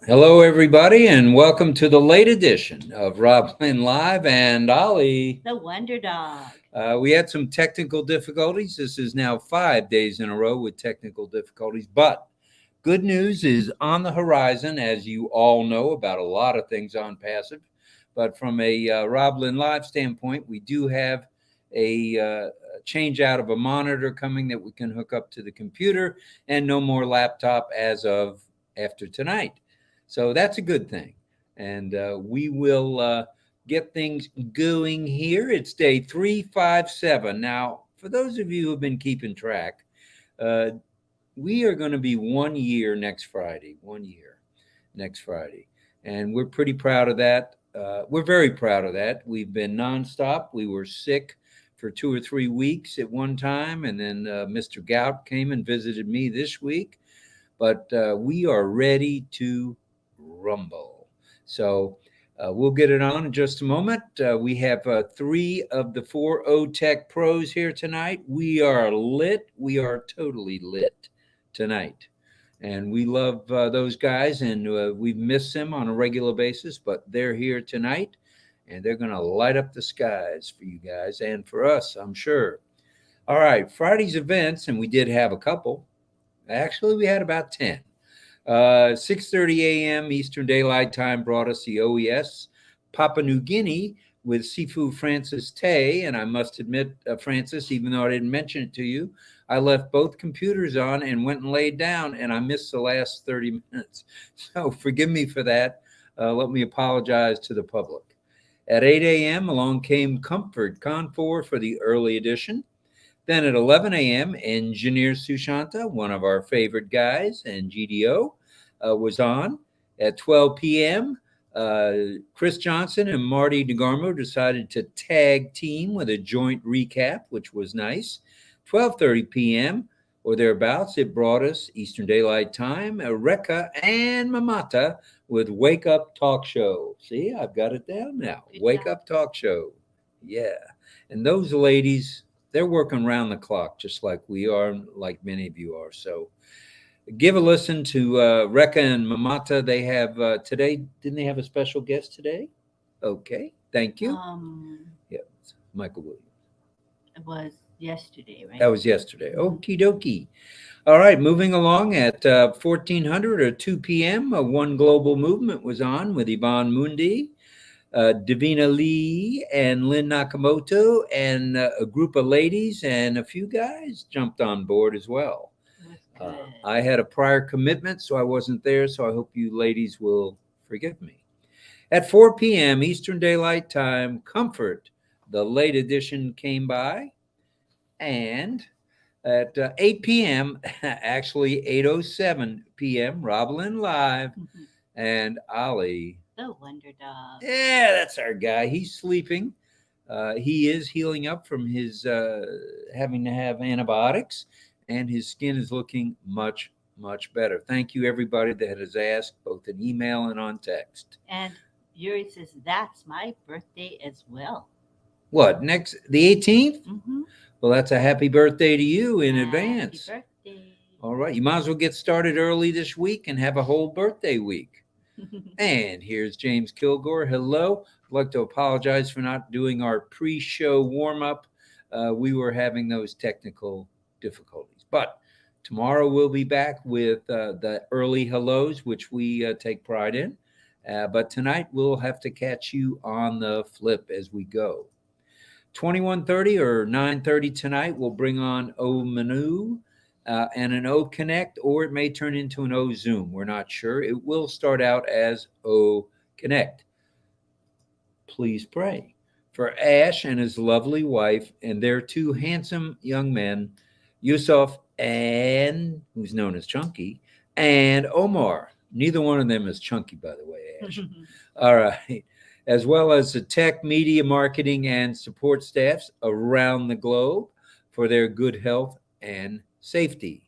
Hello, everybody, and welcome to the late edition of RobLynn Live and Ollie. The Wonder Dog. We had some technical difficulties. This is now 5 days in a row with technical difficulties, but good news is on the horizon, as you all know about a lot of things on passive. But from a RobLynn Live standpoint, we do have a change out of a monitor coming that we can hook up to the computer, and no more laptop as of after tonight. So that's a good thing. And we will get things going here. It's day 357. Now, for those of you who have been keeping track, we are going to be 1 year next Friday. 1 year next Friday. And we're pretty proud of that. We're very proud of that. We've been nonstop. We were sick for 2 or 3 weeks at one time. And then Mr. Gout came and visited me this week. But we are ready to rumble. So we'll get it on in just a moment. We have 3 of the 4 O-Tech pros here tonight. We are lit. We are totally lit tonight. And we love those guys, and we've missed them on a regular basis, but they're here tonight, and they're going to light up the skies for you guys and for us, I'm sure. All right, Friday's events, and we did have a couple. Actually, we had about 10. 6:30 a.m. Eastern Daylight Time brought us the OES Papua New Guinea with Sifu Francis Tay. And I must admit, Francis, even though I didn't mention it to you, I left both computers on and went and laid down, and I missed the last 30 minutes. So forgive me for that. Let me apologize to the public. At 8 a.m., along came Comfort Confor for the early edition. Then at 11 a.m., Engineer Sushanta, one of our favorite guys, and GDO, was on. At 12 p.m., Chris Johnson and Marty DeGarmo decided to tag team with a joint recap, which was nice. 12:30 p.m. or thereabouts, it brought us Eastern Daylight Time, Reka and Mamata with Wake Up Talk Show. See, I've got it down now. Wake Up Talk Show. Yeah. And those ladies, they're working around the clock, just like we are, like many of you are. So give a listen to Reka and Mamata. They have today. Didn't they have a special guest today? Okay. Thank you. Yeah, Michael Williams. It was yesterday, right? That was yesterday. Okie dokie. All right. Moving along at 1400 or 2 p.m., One Global Movement was on with Yvonne Mundi. Davina Lee and Lynn Nakamoto and a group of ladies and a few guys jumped on board as well. I had a prior commitment, so I wasn't there, so I hope you ladies will forgive me. At 4 p.m. Eastern Daylight Time, Comfort, the late edition, came by. And at 8 p.m., actually 8:07 p.m., RobLynn Live and Ollie. The Wonder Dog. Yeah, that's our guy. He's sleeping. He is healing up from his having to have antibiotics, and his skin is looking much, much better. Thank you, everybody that has asked, both in email and on text. And Yuri says, that's my birthday as well. What, next, the 18th? Mm-hmm. Well, that's a happy birthday to you in advance. Happy birthday. All right. You might as well get started early this week and have a whole birthday week. And here's James Kilgore. Hello. I'd like to apologize for not doing our pre-show warm-up. We were having those technical difficulties. But tomorrow we'll be back with the early hellos, which we take pride in. But tonight we'll have to catch you on the flip as we go. 21:30 or 9:30 tonight, we'll bring on OMinoo. And an O Connect, or it may turn into an O Zoom. We're not sure. It will start out as O Connect. Please pray for Ash and his lovely wife and their 2 handsome young men, Yusuf and who's known as Chunky, and Omar. Neither one of them is Chunky, by the way, Ash. All right. As well as the tech, media, marketing, and support staffs around the globe for their good health and safety.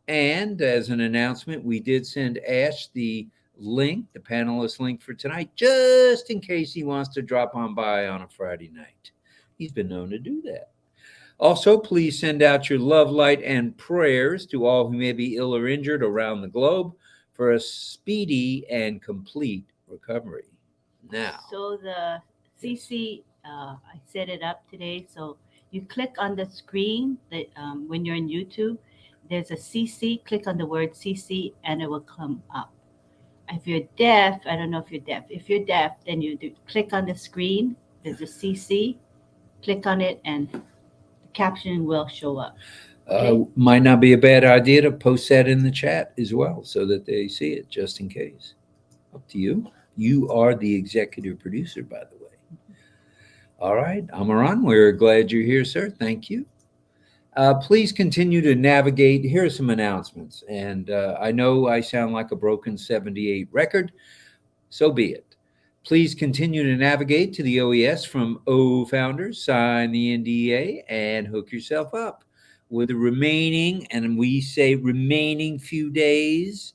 And as an announcement, we did send Ash the link, the panelist link for tonight, just in case he wants to drop on by on a Friday night. He's been known to do that. Also, please send out your love, light, and prayers to all who may be ill or injured around the globe for a speedy and complete recovery. Now, So the CC, I set it up today. So you click on the screen that when you're in YouTube, there's a CC. Click on the word CC, and it will come up. If you're deaf, I don't know if you're deaf. If you're deaf, then you do click on the screen. There's a CC. Click on it, and the caption will show up. Okay. might not be a bad idea to post that in the chat as well so that they see it just in case. Up to you. You are the executive producer, by the way. All right, Amaran, we're glad you're here, sir. Thank you. Please continue to navigate. Here are some announcements. And I know I sound like a broken 78 record. So be it. Please continue to navigate to the OES from O Founders, sign the NDA, and hook yourself up with the remaining, and we say remaining few days.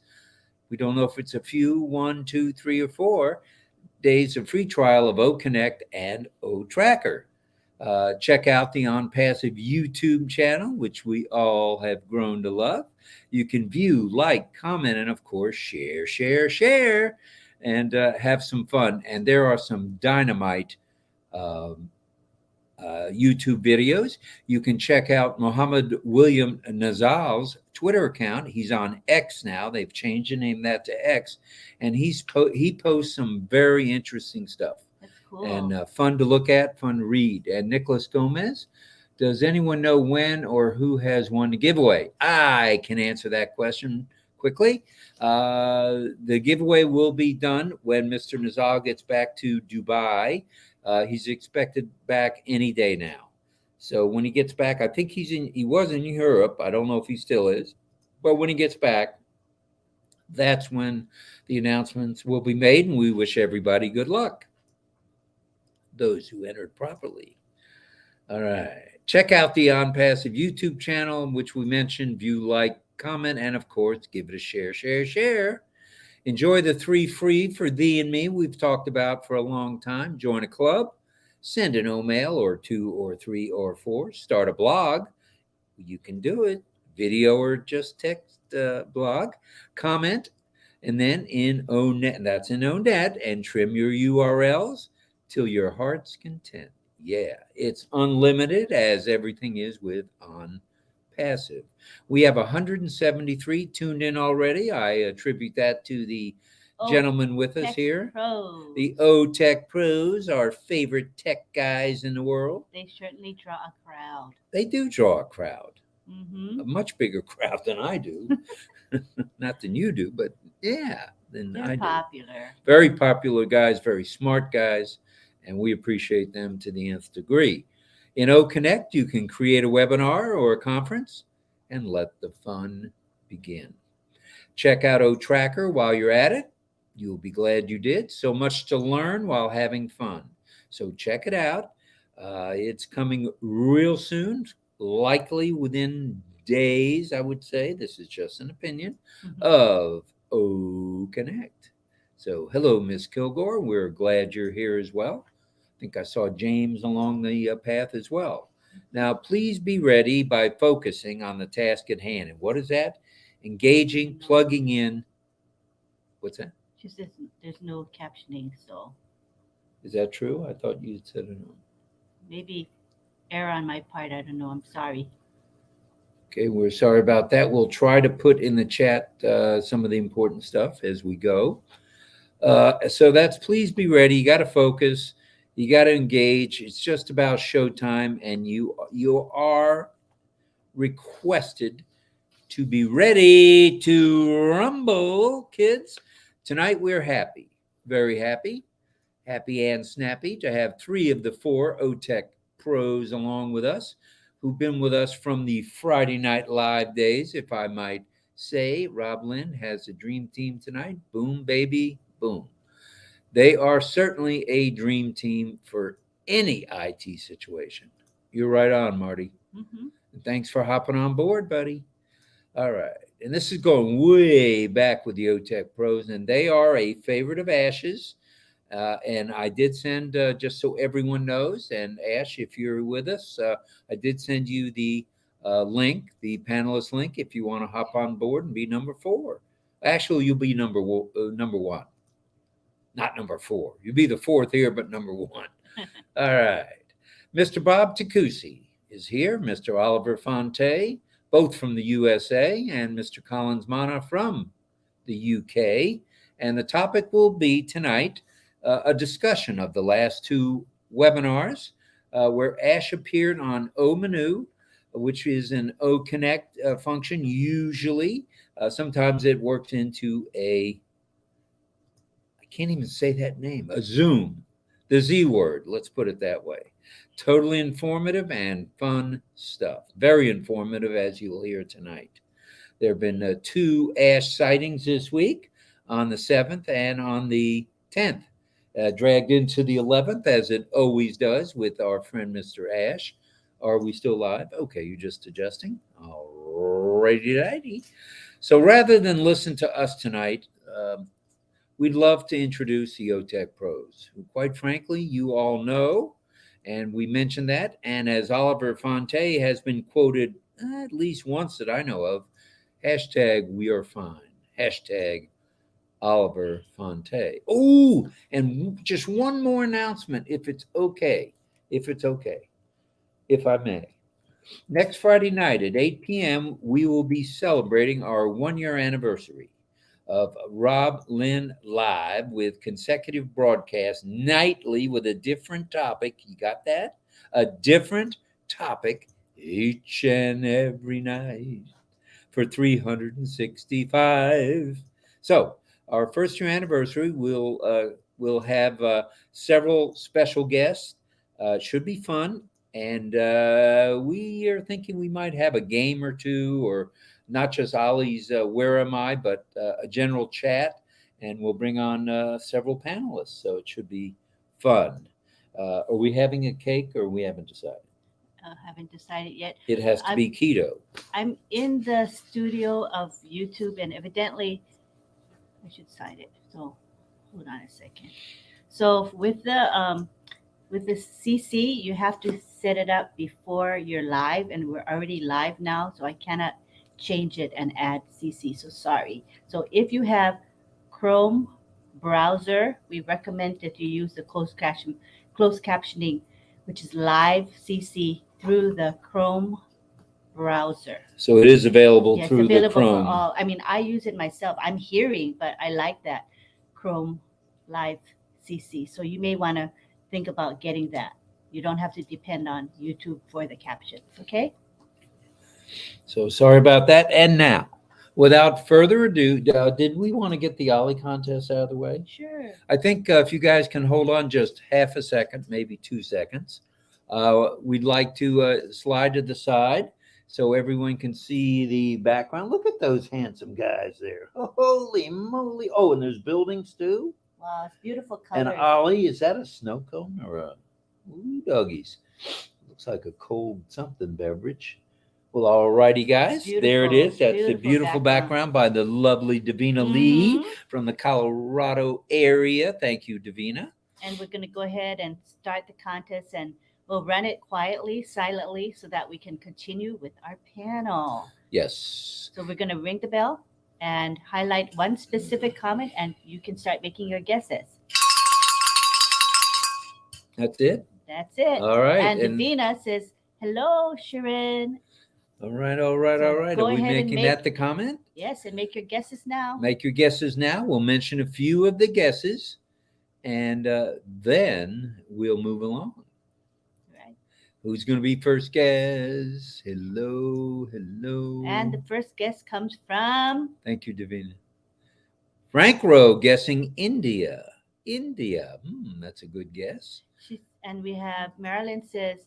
We don't know if it's a few, 1, 2, 3, or 4 days of free trial of OConnect and OTracker. Check out the OnPassive YouTube channel, which we all have grown to love. You can view, like, comment, and of course, share, and have some fun. And there are some dynamite YouTube videos. You can check out Muhammad William Nazal's Twitter account. He's on X now. They've changed the name that to X, and he posts some very interesting stuff. That's cool. And fun to look at, fun to read. And Nicholas Gomez, does anyone know when or who has won the giveaway? I can answer that question quickly. The giveaway will be done when Mr. Nazal gets back to Dubai. He's expected back any day now. So when he gets back, I think he was in Europe. I don't know if he still is. But when he gets back, that's when the announcements will be made, and we wish everybody good luck. Those who entered properly. All right. Check out the OnPassive YouTube channel, which we mentioned. View, like, comment, and of course, give it a share. Enjoy the 3 free for thee and me we've talked about for a long time. Join a club, send an O-mail or 2 or 3 or 4, start a blog. You can do it. Video or just text blog, comment, and then in ONet, that's in ONet, and trim your URLs till your heart's content. Yeah, it's unlimited, as everything is with OnPassive. We have 173 tuned in already. I attribute that to the gentleman with us here. Pros. The O-Tech Pros, our favorite tech guys in the world. They certainly draw a crowd. They do draw a crowd. Mm-hmm. A much bigger crowd than I do. Not than you do, but yeah, than I do. They're popular. Very popular guys, very smart guys, and we appreciate them to the nth degree. In OConnect, you can create a webinar or a conference and let the fun begin. Check out OTracker while you're at it. You'll be glad you did. So much to learn while having fun. So check it out. It's coming real soon, likely within days, I would say. This is just an opinion of OConnect. So hello, Miss Kilgore. We're glad you're here as well. I think I saw James along the path as well. Now, please be ready by focusing on the task at hand. And what is that? Engaging, plugging in. What's that? Just there's no captioning, so. Is that true? I thought you said it. Maybe error on my part. I don't know. I'm sorry. Okay, we're sorry about that. We'll try to put in the chat some of the important stuff as we go. So that's please be ready. You got to focus. You got to engage. It's just about showtime, and you are requested to be ready to rumble, kids. Tonight we're happy, very happy and snappy to have 3 of the 4 O-Tech pros along with us, who've been with us from the Friday Night Live days, if I might say. RobLynn has a dream team tonight. Boom, baby, boom. They are certainly a dream team for any IT situation. You're right on, Marty. Mm-hmm. Thanks for hopping on board, buddy. All right. And this is going way back with the O-Tech pros, and they are a favorite of Ash's. And I did send, just so everyone knows, and Ash, if you're with us, I did send you the link, the panelist link, if you want to hop on board and be number 4. Actually, you'll be number one, not number 4. You'll be the 4th here, but number 1. All right. Mr. Bob Takusi is here, Mr. Oliver Fonteh, both from the USA, and Mr. Collins Manna from the UK. And the topic will be tonight a discussion of the last 2 webinars where Ash appeared on OMinoo, which is an O-Connect function usually. Sometimes it works into I can't even say that name, a Zoom, the Z word, let's put it that way. Totally informative and fun stuff. Very informative, as you'll hear tonight. There have been 2 Ash sightings this week on the 7th and on the 10th. Dragged into the 11th, as it always does with our friend Mr. Ash. Are we still live? Okay, you're just adjusting. All righty. So rather than listen to us tonight, we'd love to introduce the OTech pros, who quite frankly, you all know, and we mentioned that. And as Oliver Fonteh has been quoted at least once that I know of, hashtag we are fine, hashtag Oliver Fonteh. Oh, and just one more announcement, if I may. Next Friday night at 8 p.m., we will be celebrating our 1-year anniversary of RobLynn Live, with consecutive broadcasts nightly with a different topic. You got that? A different topic each and every night for 365. So our 1st-year anniversary, we'll have several special guests. Should be fun. And we are thinking we might have a game or 2, or not just Ollie's Where Am I, but a general chat. And we'll bring on several panelists. So it should be fun. Are we having a cake, or we haven't decided? Haven't decided yet. It has to be keto. I'm in the studio of YouTube, and evidently I should cite it. So hold on a second. So with the CC, you have to set it up before you're live, and we're already live now, so I cannot change it and add CC. So sorry. So if you have Chrome browser, we recommend that you use the closed captioning, which is live CC through the Chrome browser. So it is available through the Chrome. For all. I mean, I use it myself. I'm hearing, but I like that Chrome live CC. So you may want to think about getting that. You don't have to depend on YouTube for the captions, okay? So sorry about that. And now, without further ado, did we want to get the Ollie contest out of the way? Sure. I think if you guys can hold on just half a second, maybe 2 seconds, we'd like to slide to the side so everyone can see the background. Look at those handsome guys there. Oh, holy moly. Oh, and there's buildings too. Wow, it's beautiful colors. And Ollie, is that a snow cone or a doggies? Looks like a cold something beverage. Well, all righty, guys. There it is. That's the beautiful background by the lovely Davina Lee from the Colorado area. Thank you, Davina. And we're going to go ahead and start the contest, and we'll run it quietly, silently, so that we can continue with our panel. Yes. So we're going to ring the bell and highlight one specific comment, and you can start making your guesses. That's it? That's it. All right. And Davina says, hello, Sharon. All right. Are we making that the comment? Yes, and make your guesses now. Make your guesses now. We'll mention a few of the guesses, and then we'll move along. Right. Who's going to be first guess? Hello. And the first guess comes from... Thank you, Davina. Frank Rowe guessing India. That's a good guess. And we have Marilyn says...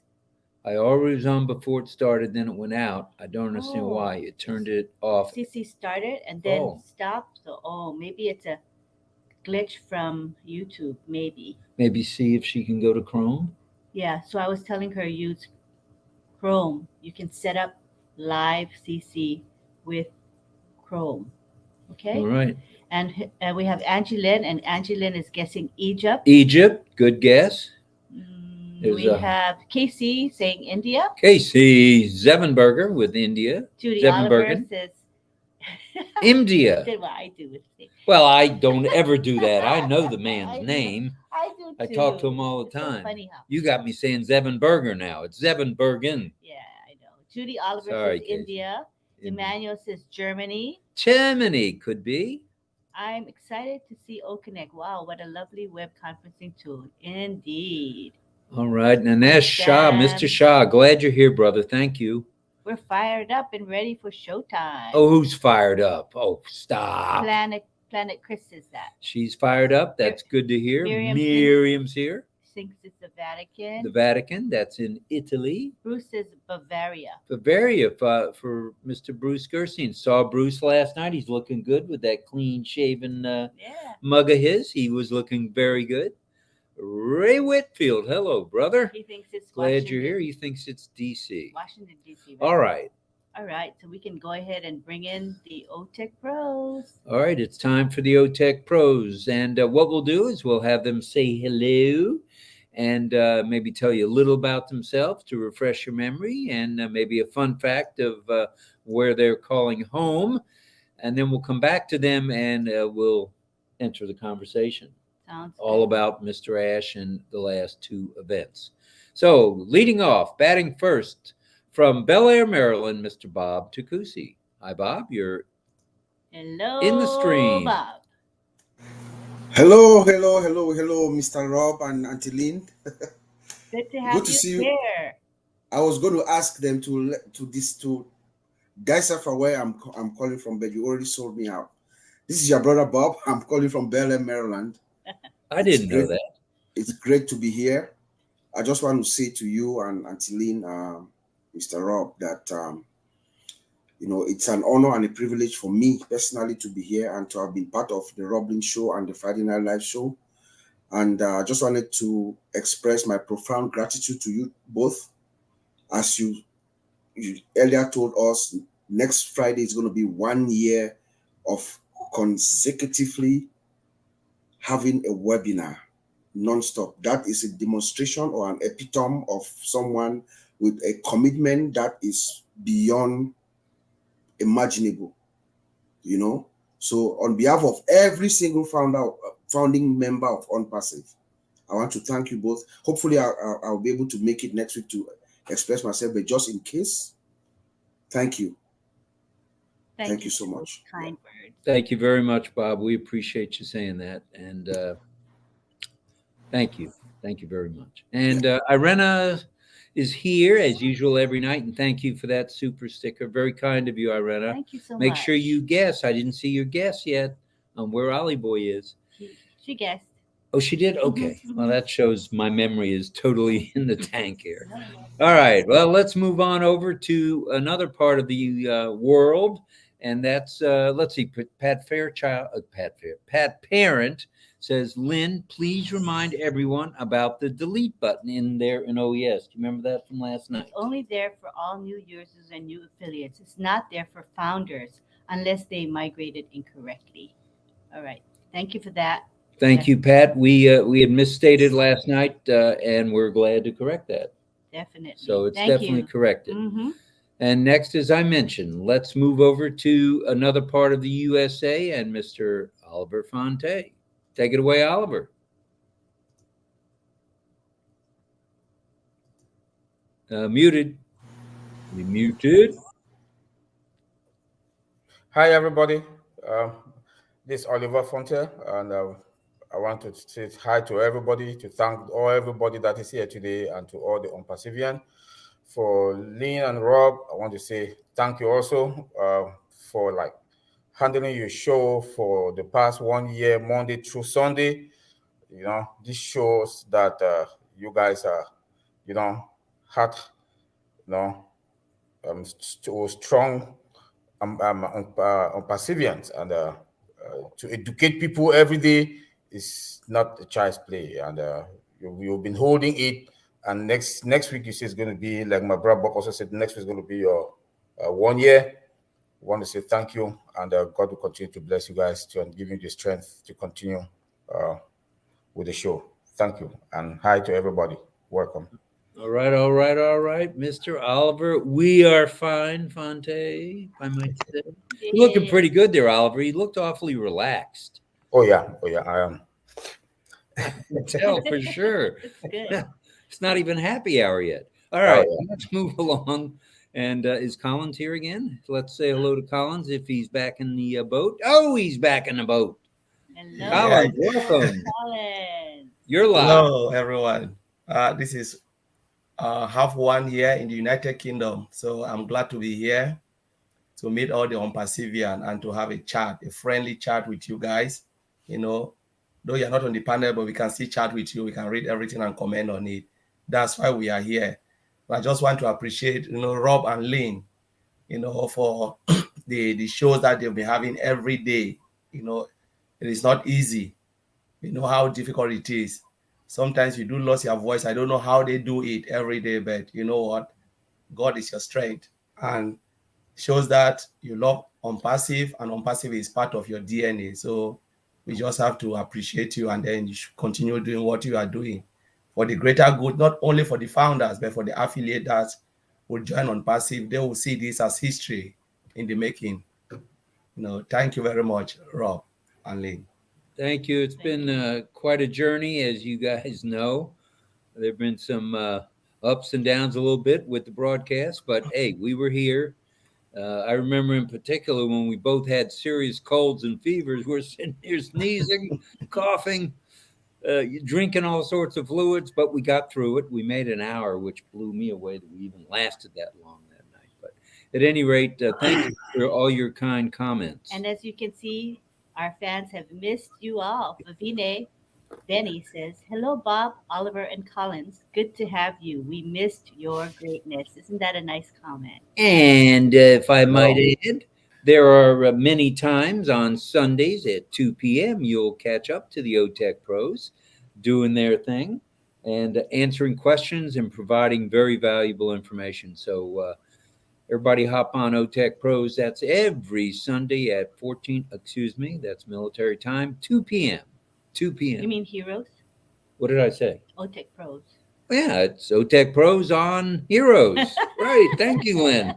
I already was on before it started, then it went out. I don't understand why. It turned it off. CC started and then stopped. So, maybe it's a glitch from YouTube, maybe. Maybe see if she can go to Chrome? Yeah, so I was telling her use Chrome. You can set up live CC with Chrome. Okay? All right. And we have Angie Lynn, and Angie Lynn is guessing Egypt. Good guess. We have Casey saying India. Casey Zevenberger with India. Judy Oliver says India. Did what I do with it. Well, I don't ever do that. I know the man's I do. name. I do too. I talk to him all the It's so time. funny how. You got me saying Zevenberger now. It's Zevenbergen. Yeah, I know. Judy Oliver Sorry, says Casey. India. Emmanuel says Germany. Germany could be. I'm excited to see OConnect. Wow, what a lovely web conferencing tool. Indeed. All right. Nanesh Shah, Mr. Shah, glad you're here, brother. Thank you. We're fired up and ready for showtime. Oh, who's fired up? Oh, stop. Planet Chris says that. She's fired up. That's good to hear. Miriam's here. Thinks it's the Vatican. The Vatican, that's in Italy. Bruce says Bavaria. Bavaria for Mr. Bruce Gerstein. Saw Bruce last night. He's looking good with that clean-shaven mug of his. He was looking very good. Ray Whitfield, hello, brother. He thinks it's glad Washington. You're here. He thinks it's D.C. Washington, D.C. Right? All right. All right, so we can go ahead and bring in the OTech pros. All right, it's time for the OTech pros. And what we'll do is we'll have them say hello and maybe tell you a little about themselves to refresh your memory, and maybe a fun fact of where they're calling home. And then we'll come back to them and we'll enter the conversation. Sounds all good. About Mr. Ash and the last two events. So leading off, batting first, from Bel Air, Maryland, Mr. Bob Takusi. Hi, Bob. You're hello in the stream. Bob. Hello, Mr. Rob and Auntie Lynn. Good to have Good to see you here. I was going to ask them to decipher where I'm calling from, but you already sold me out. This is your brother Bob. I'm calling from Bel Air, Maryland. I didn't know that. It's great to be here. I just want to say to you and Auntie Lynn, Mr. Rob, that it's an honor and a privilege for me personally to be here and to have been part of the RobLynn show and the Friday Night Live show. And I just wanted to express my profound gratitude to you both. As you earlier told us, next Friday is going to be 1 year of consecutively having a webinar nonstop. That is a demonstration or an epitome of someone with a commitment that is beyond imaginable, So on behalf of every single founding member of OnPassive, I want to thank you both. Hopefully I'll be able to make it next week to express myself, but just in case, thank you. Thank you so much. Kind words. Thank you very much, Bob. We appreciate you saying that. And thank you. Thank you very much. And Irena is here as usual every night. And thank you for that super sticker. Very kind of you, Irena. Thank you so much. Make sure you guess. I didn't see your guess yet on where Ollie Boy is. She guessed. Oh, she did? Okay. Well, that shows my memory is totally in the tank here. All right. Well, let's move on over to another part of the world. And that's, let's see, Pat Parent says, Lynn, please remind everyone about the delete button in there in OES. Do you remember that from last night? It's only there for all new users and new affiliates. It's not there for founders unless they migrated incorrectly. All right. Thank you for that. Thank you, Pat. We had misstated last night, and we're glad to correct that. Definitely. So it's definitely corrected. Mm-hmm. And next, as I mentioned, let's move over to another part of the USA and Mr. Oliver Fonteh. Take it away, Oliver. Muted. You muted. Hi, everybody. This is Oliver Fonteh, and I want to say hi to everybody, to thank everybody that is here today, and to all the OnPassivian. For Lynn and Rob, I want to say thank you also for handling your show for the past 1 year, Monday through Sunday. This shows that you guys are, had, strong OnPassivians, and to educate people every day is not a child's play, and you've been holding it. And next week, you say it's going to be, like my brother Bob also said, next week is going to be your 1 year. I want to say thank you, and God will continue to bless you guys and give you the strength to continue with the show. Thank you, and hi to everybody. Welcome. All right, all right, all right, Mr. Oliver. We are fine, Fonteh, I might say. You're looking pretty good there, Oliver. You looked awfully relaxed. Oh yeah, I am. I can tell for sure. It's good. It's not even happy hour yet. All Oh, right, yeah. let's move along. And is Collins here again? Let's say hello to Collins if he's back in the boat. Oh, he's back in the boat. Hello, Collins, welcome. Colin. You're live. Hello, everyone. This is half 1 year in the United Kingdom. So I'm glad to be here to meet all the Unpersevian and to have a chat, a friendly chat with you guys. You know, though you're not on the panel, but we can still chat with you. We can read everything and comment on it. That's why we are here. I just want to appreciate, Rob and Lynn, for the shows that they've been having every day. It is not easy. You know how difficult it is. Sometimes you do lose your voice. I don't know how they do it every day, but you know what? God is your strength, and shows that you love Unpassive, and Unpassive is part of your DNA. So we just have to appreciate you, and then you should continue doing what you are doing for the greater good, not only for the founders, but for the affiliate that will join Unpassive. They will see this as history in the making. Thank you very much, Rob and Lynn. Thank you. It's been quite a journey, as you guys know. There have been some ups and downs a little bit with the broadcast, but hey, we were here. I remember in particular when we both had serious colds and fevers. We're sitting here sneezing, coughing, drinking all sorts of fluids, but we got through it. We made an hour, which blew me away that we even lasted that long that night. But at any rate, thank you for all your kind comments. And as you can see, our fans have missed you all. Vavine Benny says, hello, Bob, Oliver, and Collins. Good to have you. We missed your greatness. Isn't that a nice comment? And if I might add, there are many times on Sundays at 2 p.m. you'll catch up to the OTech pros doing their thing and answering questions and providing very valuable information. So everybody hop on OTech Pros. That's every Sunday at that's military time, 2 p.m. 2 p.m. You mean Heroes? What did I say? OTech Pros. Yeah, it's OTech Pros on Heroes. Right. Thank you, Lynn.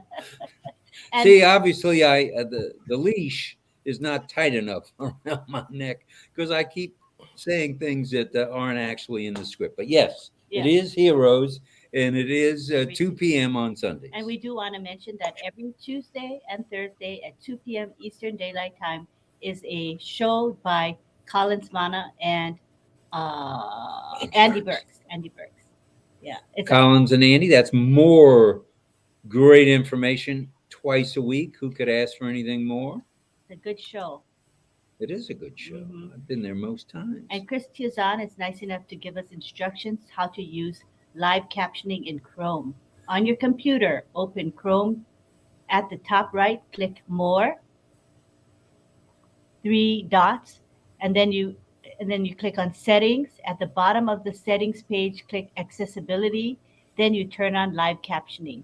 And See, obviously, the leash is not tight enough around my neck because I keep saying things that aren't actually in the script. But yes, Yeah. it is Heroes, and it is 2 p.m. on Sundays. And we do want to mention that every Tuesday and Thursday at 2 p.m. Eastern Daylight Time is a show by Collins Manna and Andy Burks. Andy Burks. Yeah. It's Collins and Andy, that's more great information twice a week. Who could ask for anything more? a good show. It is a good show. Mhm. I've been there most times. And Chris Tiazan is nice enough to give us instructions how to use live captioning in Chrome. On your computer, open Chrome. At the top right, click More, 3 dots, and then you click on Settings. At the bottom of the Settings page, click Accessibility. Then you turn on live captioning.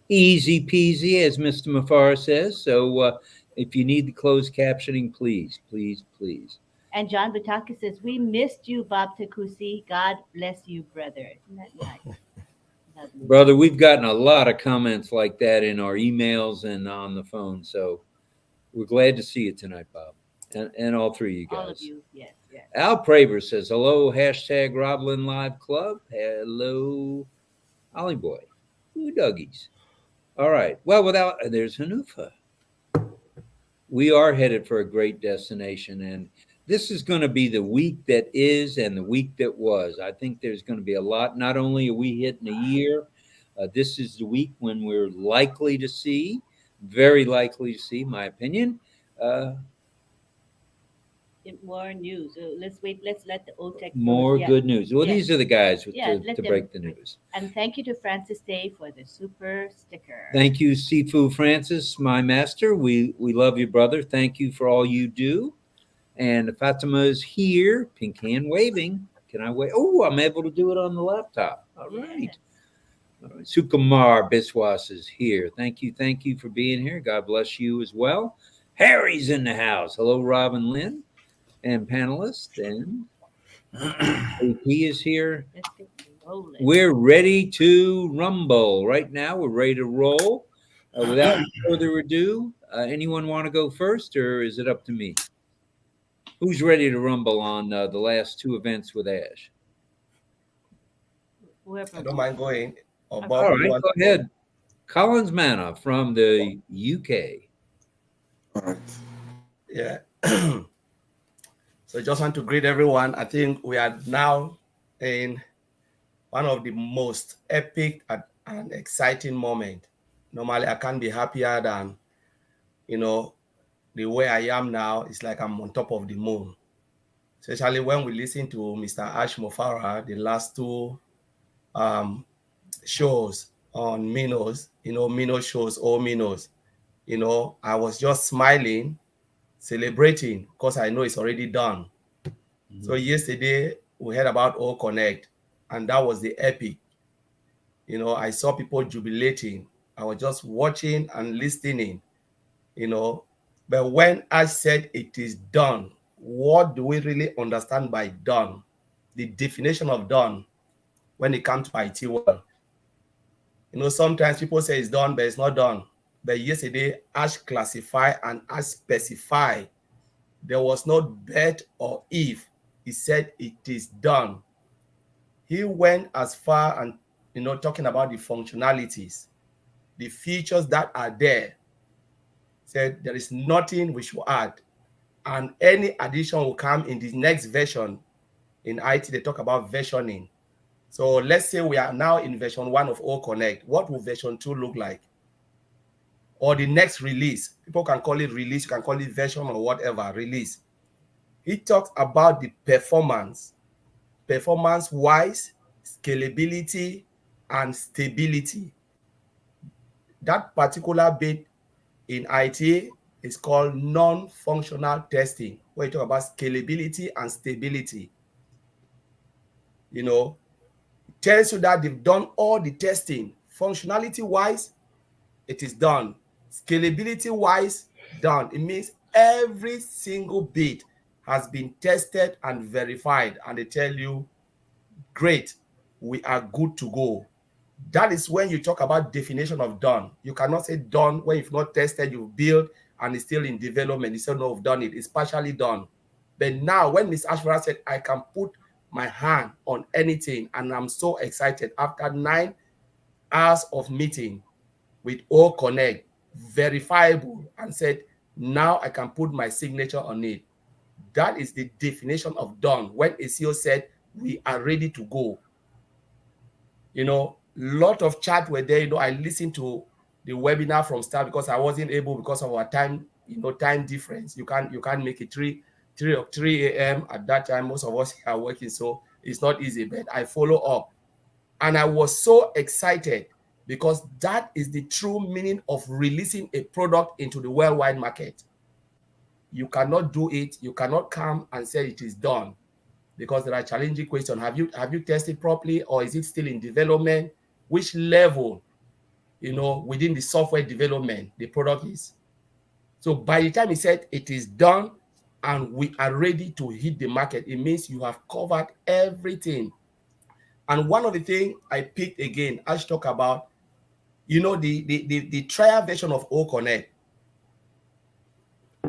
Easy peasy, as Mr. Mafar says. So if you need the closed captioning, please, please, please. And John Butaka says, we missed you, Bob Takusi. God bless you, brother. Isn't that nice? Lovely. Brother, we've gotten a lot of comments like that in our emails and on the phone. So we're glad to see you tonight, Bob. And all three of you guys. All of you, yes, yes. Al Praver says, hello, hashtag RobLynn Live Club. Hello, Ollie Boy. Ooh, doggies. All right. Well, there's Hanufa. We are headed for a great destination, and this is going to be the week that is and the week that was. I think there's going to be a lot. Not only are we hitting a year, this is the week when we're likely to see, very likely to see, my opinion, More news. Let's wait. Let's let the OTech more yeah. good news. Well, Yeah. these are the guys Yeah, to let them break the break. news. And thank you to Francis Day for the super sticker. Thank you, Sifu Francis, my master. We love you, brother. Thank you for all you do. And Fatima is here, pink hand waving. Can I wave? Oh, I'm able to do it on the laptop. All right. Yes. All right. Sukumar Biswas is here. Thank you for being here. God bless you as well. Harry's in the house. Hello, Rob and Lynn, and panelists. And AP is here. Let's get Rolling. We're ready to rumble. Right now, we're ready to roll. Without further ado, anyone want to go first, or is it up to me? Who's ready to rumble on the last two events with Ash? Whoever I don't wants. mind going. Or All Bob, All you right, want go to go? ahead. Collins Manna from the UK. All right. Yeah. So just want to greet everyone. I think we are now in one of the most epic and exciting moment. Normally, I can't be happier than, the way I am now. It's like I'm on top of the moon. Especially when we listen to Mr. Ash Mofara, the last two shows on Minos, Mino shows, OMinoo. I was just smiling, celebrating, because I know it's already done. So yesterday we heard about All Connect, and that was the epic. I saw people jubilating. I was just watching and listening, But when I said it is done, what do we really understand by done? The definition of done when it comes to IT world. Sometimes people say it's done, but it's not done. But yesterday, Ash classify and Ash specify. There was no bet or if. He said it is done. He went as far and, talking about the functionalities, the features that are there. Said there is nothing we should add. And any addition will come in the next version. In IT, they talk about versioning. So let's say we are now in version 1 of All Connect. What will version 2 look like? Or the next release. People can call it release, you can call it version or whatever, release. He talks about the performance-wise, scalability, and stability. That particular bit in IT is called non-functional testing, where you talk about scalability and stability. It tells you that they've done all the testing. Functionality-wise, it is done. Scalability-wise, done. It means every single bit has been tested and verified, and they tell you, great, we are good to go. That is when you talk about definition of done. You cannot say done when you've not tested, you've built, and it's still in development. You say, no, we've done it. It's partially done. But now, when Ms. Ashford said, I can put my hand on anything, and I'm so excited after 9 hours of meeting with All Connect, verifiable, and said, now I can put my signature on it. That is the definition of done. When a CEO said, we are ready to go. Lot of chat were there. I listened to the webinar from start because I wasn't able because of our time, time difference. You can't make it 3 a.m. at that time. Most of us are working, so it's not easy, but I follow up. And I was so excited because that is the true meaning of releasing a product into the worldwide market. You cannot do it. You cannot come and say it is done because there are challenging questions. Have you tested properly, or is it still in development? Which level, within the software development the product is? So by the time he said it is done and we are ready to hit the market, it means you have covered everything. And one of the things I picked again, I should talk about, the trial version of All Connect.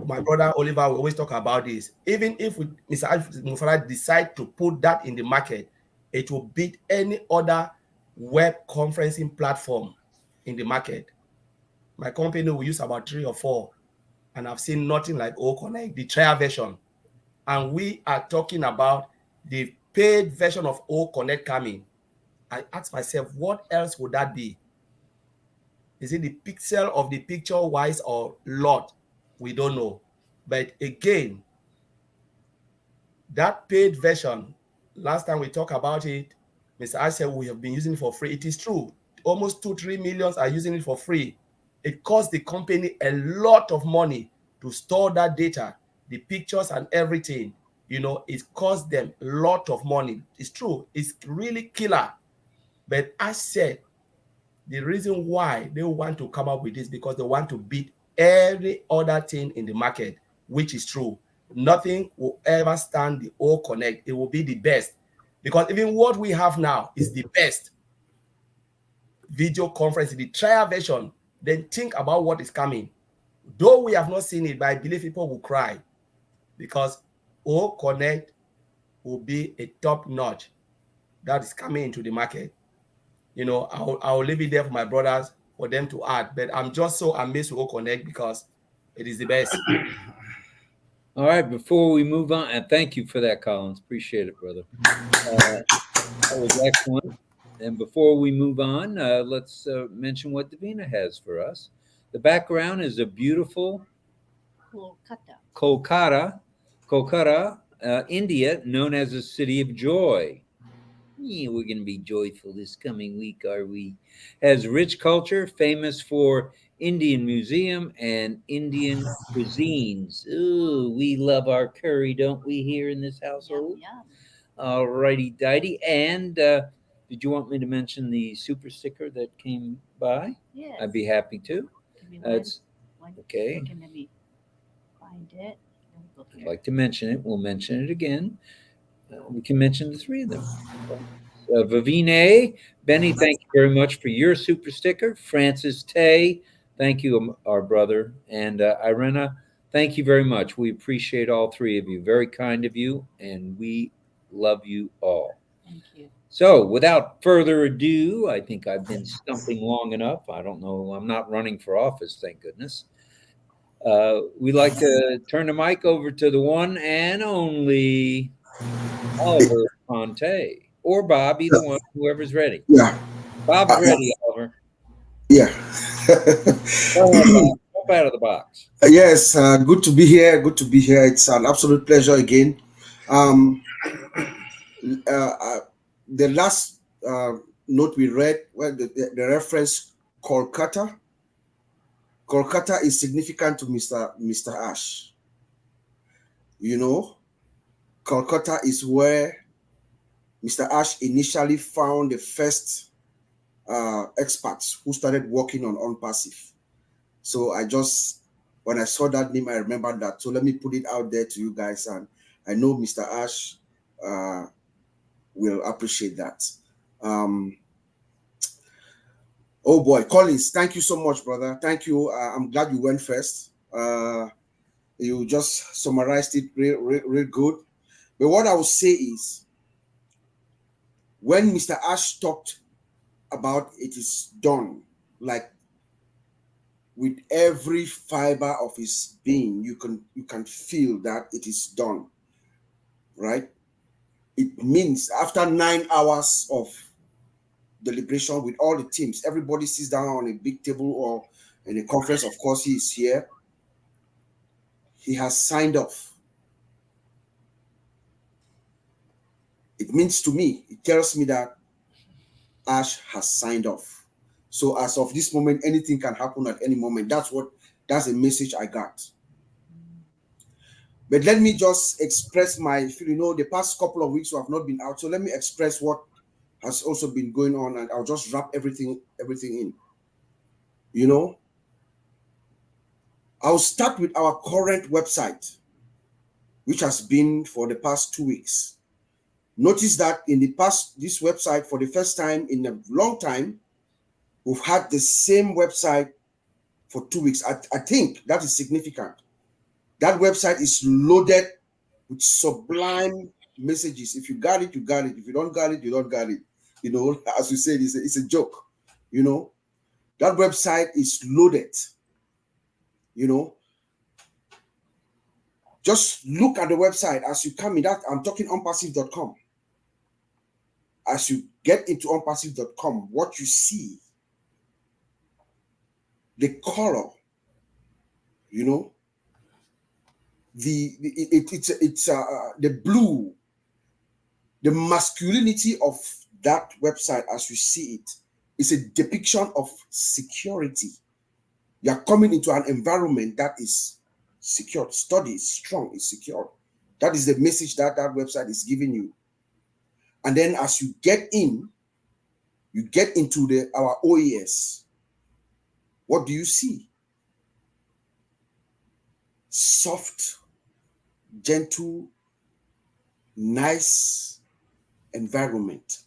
My brother Oliver will always talk about this. Even if Mr. Mufara decide to put that in the market, it will beat any other web conferencing platform in the market. My company will use about 3 or 4, and I've seen nothing like All Connect, the trial version. And we are talking about the paid version of All Connect coming. I asked myself, what else would that be? Is it the pixel of the picture wise or lot? We don't know. But again, that paid version, last time we talked about it, Mr. Ash said we have been using it for free. It is true. Almost 2-3 millions are using it for free. It costs the company a lot of money to store that data, the pictures and everything. It costs them a lot of money. It's true. It's really killer. But Ash said the reason why they want to come up with this because they want to beat every other thing in the market, which is true. Nothing will ever stand the All Connect. It will be the best. Because even what we have now is the best video conference, the trial version. Then think about what is coming. Though we have not seen it, but I believe people will cry because O Connect will be a top notch that is coming into the market. You know, I'll leave it there for my brothers for them to add. But I'm just so amazed with O Connect because it is the best. All right, before we move on, and thank you for that, Collins. Appreciate it, brother. That was excellent. And before we move on, let's mention what Davina has for us. The background is a beautiful Kolkata, India, known as a city of joy. Yeah, we're going to be joyful this coming week, are we? Has rich culture, famous for Indian museum and Indian cuisines. Ooh, we love our curry, don't we, here in this household? Yum, yum. All righty, dighty. And did you want me to mention the super sticker that came by? Yes. I'd be happy to. Give me It's one okay. second, let me find it. Let me go I'd here. like to mention it. We'll mention it again. We can mention the three of them. Vavine, Benny, thank you very much for your super sticker. Francis Tay, thank you, our brother. And Irena, thank you very much. We appreciate all three of you. Very kind of you, and we love you all. Thank you. So, without further ado, I think I've been stumping long enough. I don't know. I'm not running for office, thank goodness. We'd like to turn the mic over to the one and only Oliver Fonteh, or Bob, either one, whoever's ready. Yeah. Bob's ready, Oliver. Yeah. Go ahead, Bob. Jump out of the box. Yes, good to be here. Good to be here. It's an absolute pleasure again. The last note we read, well, the reference Kolkata. Kolkata is significant to Mr. Ash. You know, Kolkata is where Mr. Ash initially found the first experts who started working on OnPassive. So when I saw that name, I remembered that. So let me put it out there to you guys. And I know Mr. Ash will appreciate that. Oh boy, Collins, thank you so much, brother. Thank you. I'm glad you went first. You just summarized it real good. But what I will say is, when Mr. Ash talked about it is done, like with every fiber of his being, you can feel that it is done, right? It means after 9 hours of deliberation with all the teams, everybody sits down on a big table or in a conference. Of course, he is here. He has signed off. It means to me, it tells me that Ash has signed off. So as of this moment, anything can happen at any moment. That's the message I got. But let me just express my feel. You know, the past couple of weeks we have not been out. So let me express what has also been going on, and I'll just wrap everything in. You know, I'll start with our current website, which has been for the past 2 weeks. Notice that in the past, this website, for the first time in a long time, we've had the same website for 2 weeks. I think that is significant. That website is loaded with sublime messages. If you got it, you got it. If you don't got it, you don't got it. You know, as we said, it's a joke. You know, that website is loaded. You know, just look at the website as you come in. That I'm talking onpassive.com. As you get into onpassive.com, what you see, the color, you know, it's the blue, the masculinity of that website as you see it is a depiction of security. You are coming into an environment that is secure. Study is strong, is secure. That is the message that website is giving you. And then as you get in, you get into our OES. What do you see? Soft, gentle, nice environment.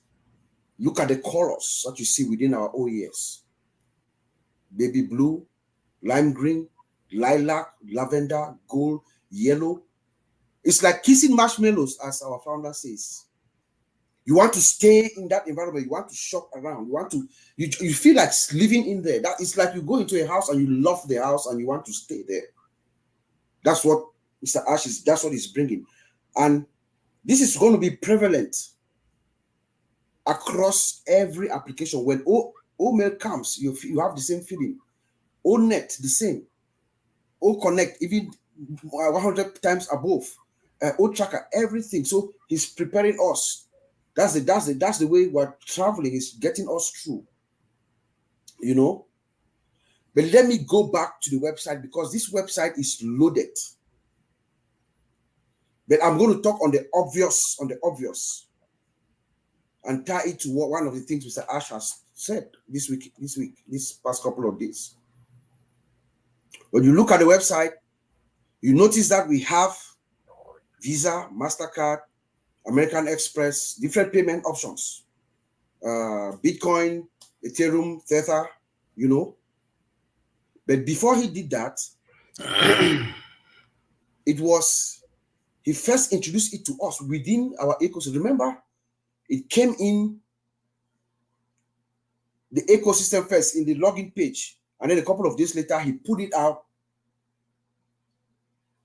Look at the colors that you see within our OES. Baby blue, lime green, lilac, lavender, gold, yellow. It's like kissing marshmallows, as our founder says. You want to stay in that environment. You want to shop around. You want to, you feel like living in there. That it's like you go into a house and you love the house and you want to stay there. That's what Mr. Ash is, that's what he's bringing. And this is going to be prevalent across every application. When OMail comes, you have the same feeling. ONet, the same. OConnect, even 100 times above. OTracker, everything. So he's preparing us. That's the way we're traveling, is getting us through. You know? But let me go back to the website, because this website is loaded. But I'm going to talk on the obvious, and tie it to what one of the things Mr. Ash has said this past couple of days. When you look at the website, you notice that we have Visa, MasterCard, American Express, different payment options, Bitcoin, Ethereum, Tether, you know. But before he did that, he first introduced it to us within our ecosystem. Remember, it came in the ecosystem first in the login page, and then a couple of days later, he put it out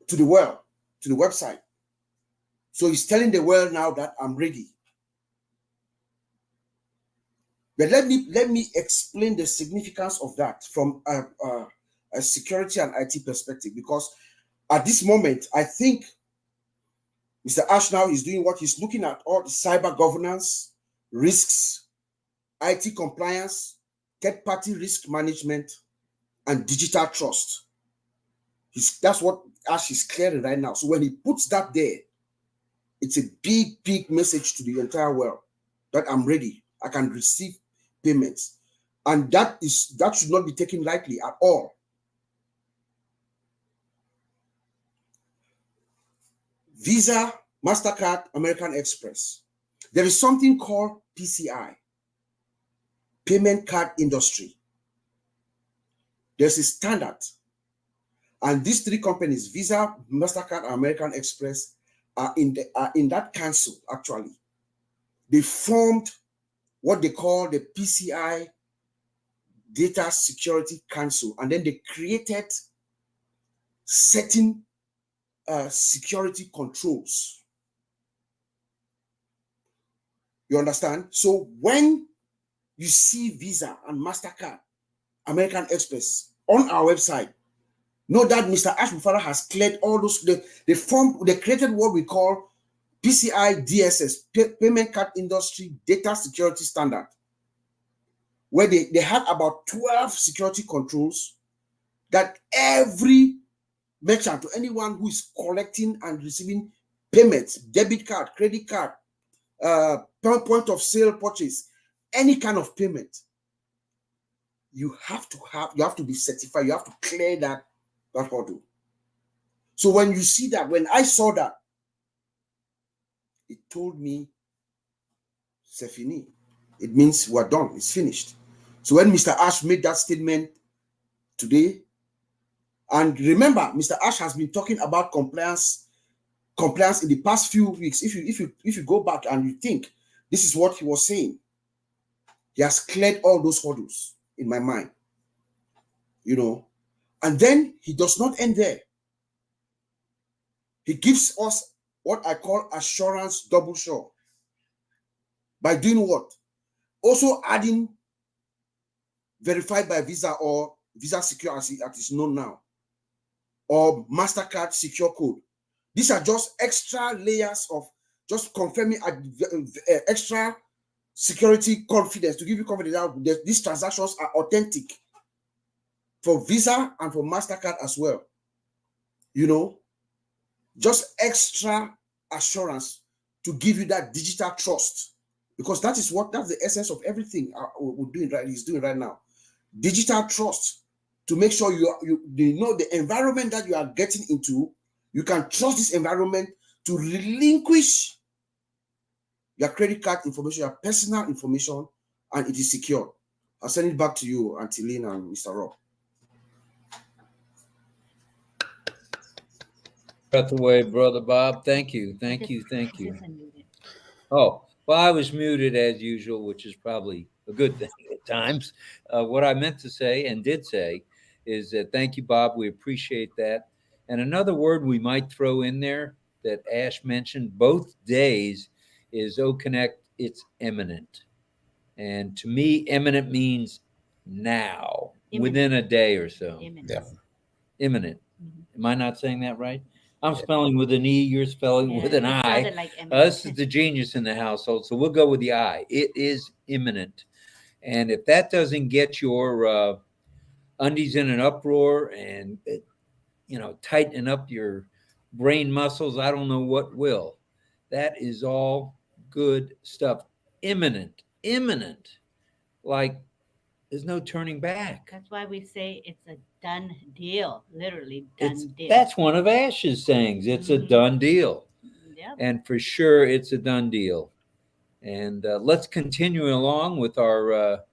to the world, to the website. So he's telling the world now that I'm ready. But let me explain the significance of that from a security and IT perspective, because at this moment, I think Mr. Ash now is doing what he's looking at, all the cyber governance, risks, IT compliance, third-party risk management, and digital trust. That's what Ash is clearing right now. So when he puts that there, it's a big, big message to the entire world that I'm ready. I can receive payments. And that should not be taken lightly at all. Visa, MasterCard, American Express. There is something called PCI, Payment Card Industry. There's a standard. And these three companies, Visa, MasterCard, and American Express, are in that council, actually. They formed what they call the PCI Data Security Council, and then they created certain security controls. You understand? So when you see Visa and MasterCard, American Express on our website, know that Mr. Ash Bufara has cleared all those. They created what we call PCI DSS, Payment Card Industry Data Security Standard, where they had about 12 security controls that every merchant, to anyone who is collecting and receiving payments, debit card, credit card, point of sale purchase, any kind of payment, you have to be certified. You have to clear that hurdle. So when you see that, when I saw that, it told me, c'est fini. It means we're done. It's finished. So when Mr. Ash made that statement today, and remember, Mr. Ash has been talking about compliance in the past few weeks. If you go back and you think this is what he was saying, he has cleared all those hurdles in my mind, you know. And then he does not end there. He gives us what I call assurance double sure. By doing what? Also adding verified by Visa or Visa Secure as it is known now, or MasterCard Secure Code. These are just extra layers of just confirming extra security confidence, to give you confidence that these transactions are authentic for Visa and for MasterCard as well. You know, just extra assurance to give you that digital trust, because that's the essence of everything we're doing right. He's doing right now. Digital trust, to make sure you know the environment that you are getting into. You can trust this environment to relinquish your credit card information, your personal information, and it is secure. I'll send it back to you, Auntie Lynn and Mr. Rob. Breath away, Brother Bob. Thank you. Thank you. Thank you. Oh, well, I was muted as usual, which is probably a good thing at times. What I meant to say and did say is that thank you, Bob. We appreciate that. And another word we might throw in there that Ash mentioned both days is OConnect. It's imminent. And to me, imminent means now, within a day or so. Imminent. Yeah. Imminent. Am I not saying that right? I'm spelling with an E, you're spelling with an I. Like This is the genius in the household, so we'll go with the I. It is imminent. And if that doesn't get your undies in an uproar and, tightening up your brain muscles, I don't know what will. That is all good stuff. Imminent. Like there's no turning back. That's why we say it's a done deal, literally done deal. That's one of Ash's sayings. It's a done deal. Yep. And for sure, it's a done deal. And let's continue along with our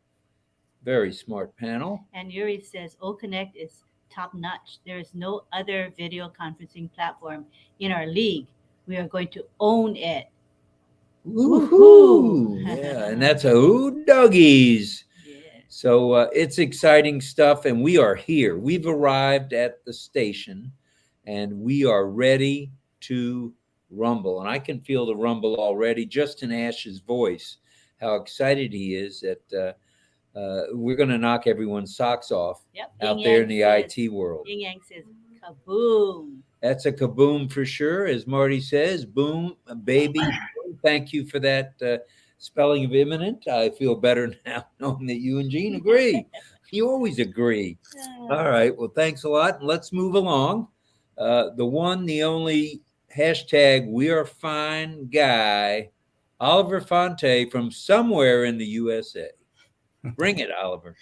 very smart panel. And Yuri says, OConnect is top notch. There is no other video conferencing platform in our league. We are going to own it. Woohoo! Yeah, and that's a ooh doggies. So it's exciting stuff, and we are here. We've arrived at the station, and we are ready to rumble. And I can feel the rumble already just in Ash's voice, how excited he is that we're going to knock everyone's socks off out there in the IT world. Ying Yang says, kaboom. That's a kaboom for sure, as Marty says. Boom, baby. Thank you for that spelling of imminent. I feel better now knowing that you and Gene agree. You always agree. All right. Well, thanks a lot. Let's move along. The one, the only hashtag we are fine guy, Oliver Fonteh from somewhere in the USA. Bring it, Oliver.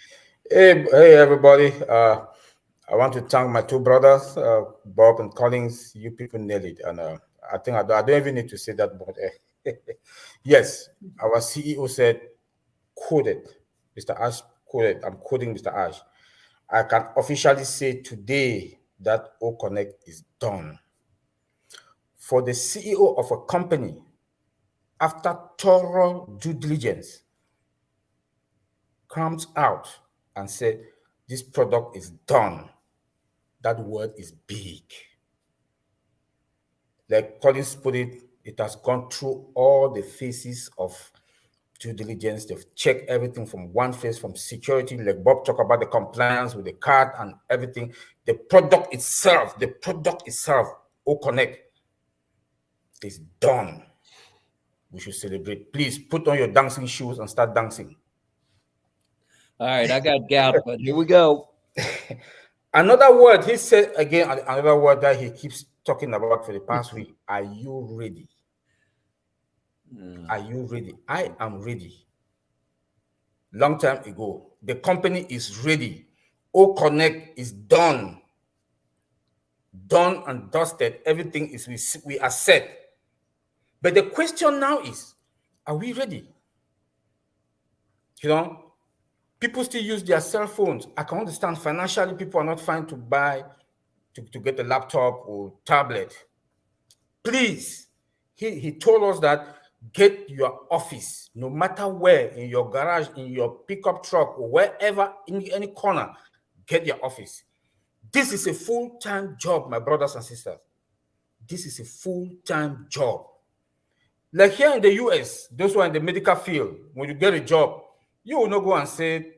Hey, everybody. I want to thank my two brothers, Bob and Collins. You people nailed it. And I think I don't even need to say that, but yes, our CEO said, quoted, Mr. Ash quoted, I'm quoting Mr. Ash. I can officially say today that OConnect is done. For the CEO of a company, after thorough due diligence, comes out and said, this product is done. That word is big. Like Collins put it, it has gone through all the phases of due diligence. They've checked everything from one phase, from security, like Bob talked about the compliance with the card and everything. The product itself, OConnect, is done. We should celebrate. Please put on your dancing shoes and start dancing. All right, I got gout, but here we go. Another word, he said again, another word that he keeps talking about for the past week. Are you ready? Are you ready? I am ready. Long time ago, the company is ready. OConnect is done. Done and dusted. Everything is, we are set. But the question now is, are we ready? You know, people still use their cell phones. I can understand financially people are not fine to buy, to get a laptop or tablet. Please, he told us that get your office, no matter where, in your garage, in your pickup truck, or wherever, in any corner, get your office. This is a full-time job, my brothers and sisters. This is a full-time job. Like here in the US, those who are in the medical field, when you get a job, you will not go and say,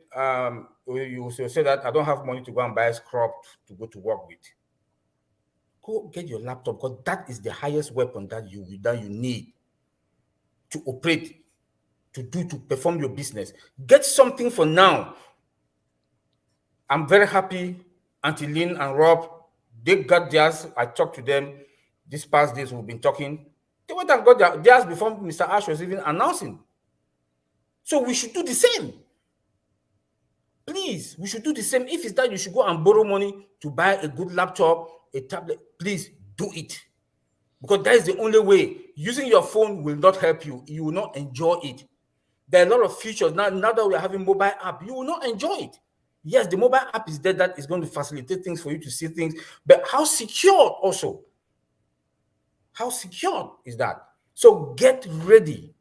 you will say that I don't have money to go and buy a scrub to go to work with. Go get your laptop, because that is the highest weapon that you need to operate, to perform your business. Get something for now. I'm very happy Auntie Lynn and Rob, they got theirs. I talked to them these past days. We've been talking. They went and got theirs before Mr. Ash was even announcing. So we should do the same. Please, we should do the same. If it's that you should go and borrow money to buy a good laptop, a tablet, please do it. because that is the only way. Using your phone will not help you. You will not enjoy it. There are a lot of features. Now that we are having mobile app, you will not enjoy it. Yes, the mobile app is there that is going to facilitate things for you to see things, but how secure also? How secure is that? So get ready.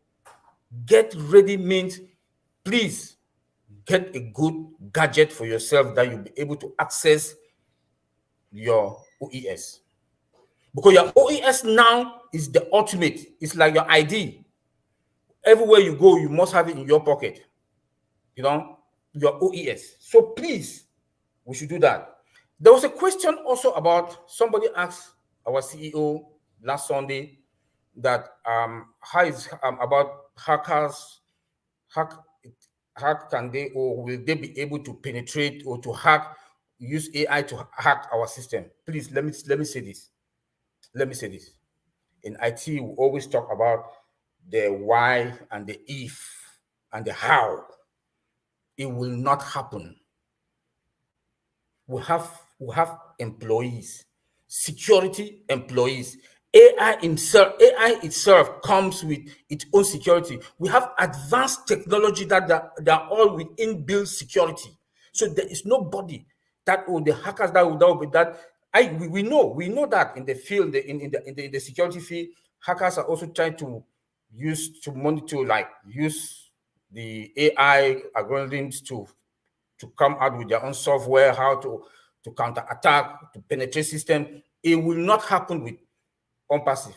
Get ready means please get a good gadget for yourself that you'll be able to access your OES. Because your OES now is the ultimate. It's like your ID. Everywhere you go, you must have it in your pocket. You know, your OES. So please, we should do that. There was a question also about, somebody asked our CEO last Sunday that how is about hackers, how can they, or will they be able to penetrate or to hack, use AI to hack our system? Please, let me say this. Let me say this. In IT, we always talk about the why and the if and the how. It will not happen. We have employees, security employees. AI itself comes with its own security. We have advanced technology that are all with inbuilt security. So there is nobody that the hackers that will be that. We know that in the field, in the security field, hackers are also trying to monitor, like use the AI algorithms to come out with their own software, how to counter-attack, to penetrate system. It will not happen with OnPassive,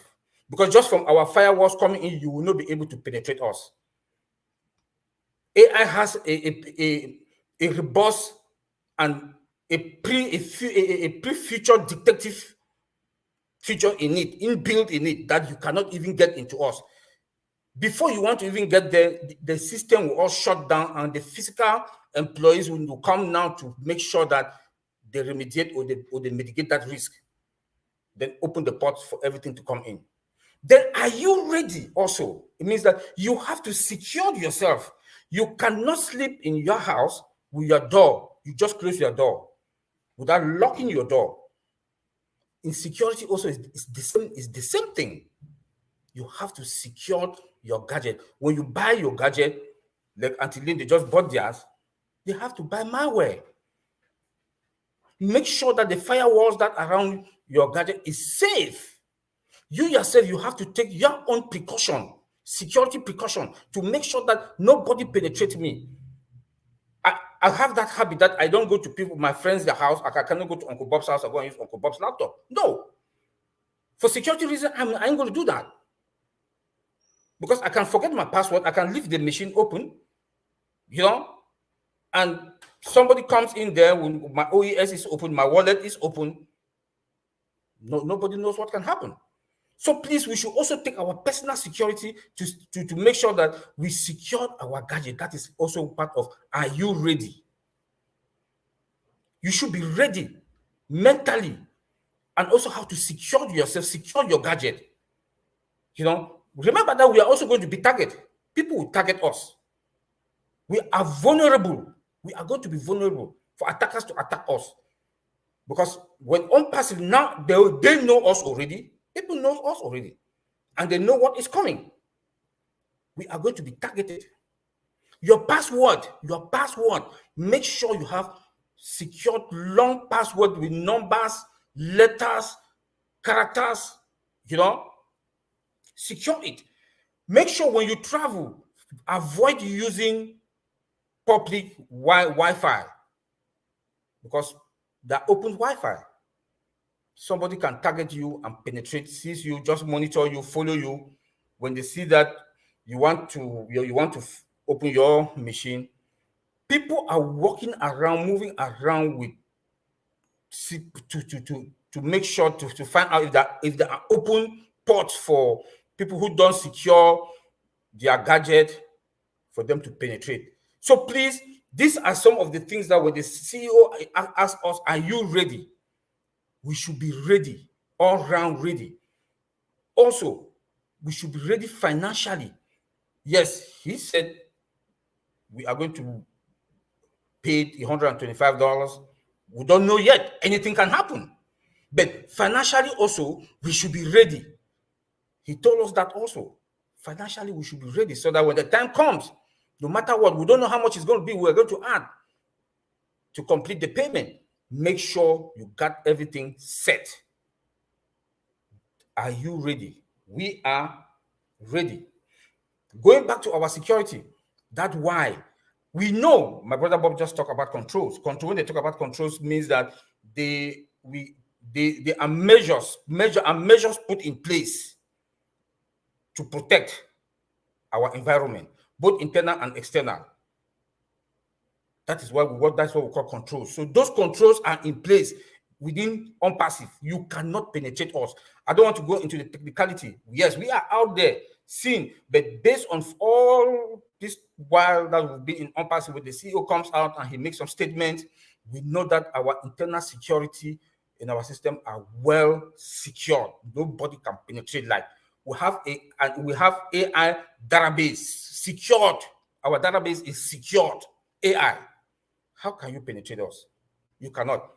because just from our firewalls coming in, you will not be able to penetrate us. AI has a robust and a pre-featured detective feature in it, inbuilt in it, that you cannot even get into us. Before you want to even get there, the system will all shut down, and the physical employees will come now to make sure that they remediate or they mitigate that risk. Then open the ports for everything to come in. Then are you ready also? It means that you have to secure yourself. You cannot sleep in your house with your door. You just close your door without locking your door. In security also, it's the same thing. You have to secure your gadget. When you buy your gadget, like Antilene, they just bought theirs, they have to buy malware. Make sure that the firewalls that around your gadget is safe. You yourself, you have to take your own precaution, security precaution, to make sure that nobody penetrates me. I have that habit that I don't go to my friends' their house. I cannot go to Uncle Bob's house or go and use Uncle Bob's laptop. No. For security reasons, I ain't going to do that. Because I can forget my password. I can leave the machine open, and somebody comes in there when my OES is open, my wallet is open. Nobody knows what can happen. So please, we should also take our personal security to make sure that we secure our gadget. That is also part of, are you ready? You should be ready mentally, and also how to secure yourself, secure your gadget. Remember that we are also going to be targeted. People will target us. We are vulnerable. We are going to be vulnerable for attackers to attack us. Because when OnPassive, now they know us already. People know us already. And they know what is coming. We are going to be targeted. Your password, make sure you have secured long password with numbers, letters, characters, secure it. Make sure when you travel, avoid using public Wi-Fi, because that open Wi-Fi, somebody can target you and penetrate, sees you, just monitor you, follow you. When they see that you want to open your machine, people are walking around, moving around with to make sure to find out if there are open ports for people who don't secure their gadget for them to penetrate. So please, these are some of the things that when the CEO asks us, are you ready? We should be ready, all round ready. Also, we should be ready financially. Yes, he said we are going to pay $125. We don't know yet. Anything can happen. But financially also, we should be ready. He told us that also. Financially, we should be ready so that when the time comes, no matter what, we don't know how much it's going to be, we're going to add to complete the payment. Make sure you got everything set. Are you ready? We are ready. Going back to our security, that's why we know, my brother Bob just talked about controls. When they talk about controls means that there are measures put in place to protect our environment, both internal and external. That's what we call controls. So those controls are in place within OnPassive. You cannot penetrate us. I don't want to go into the technicality. Yes, we are out there seeing, but based on all this while that we've been in OnPassive, when the CEO comes out and he makes some statements, we know that our internal security in our system are well secured. Nobody can penetrate. Like we have AI database secured. Our database is secured. AI. How can you penetrate us? You cannot.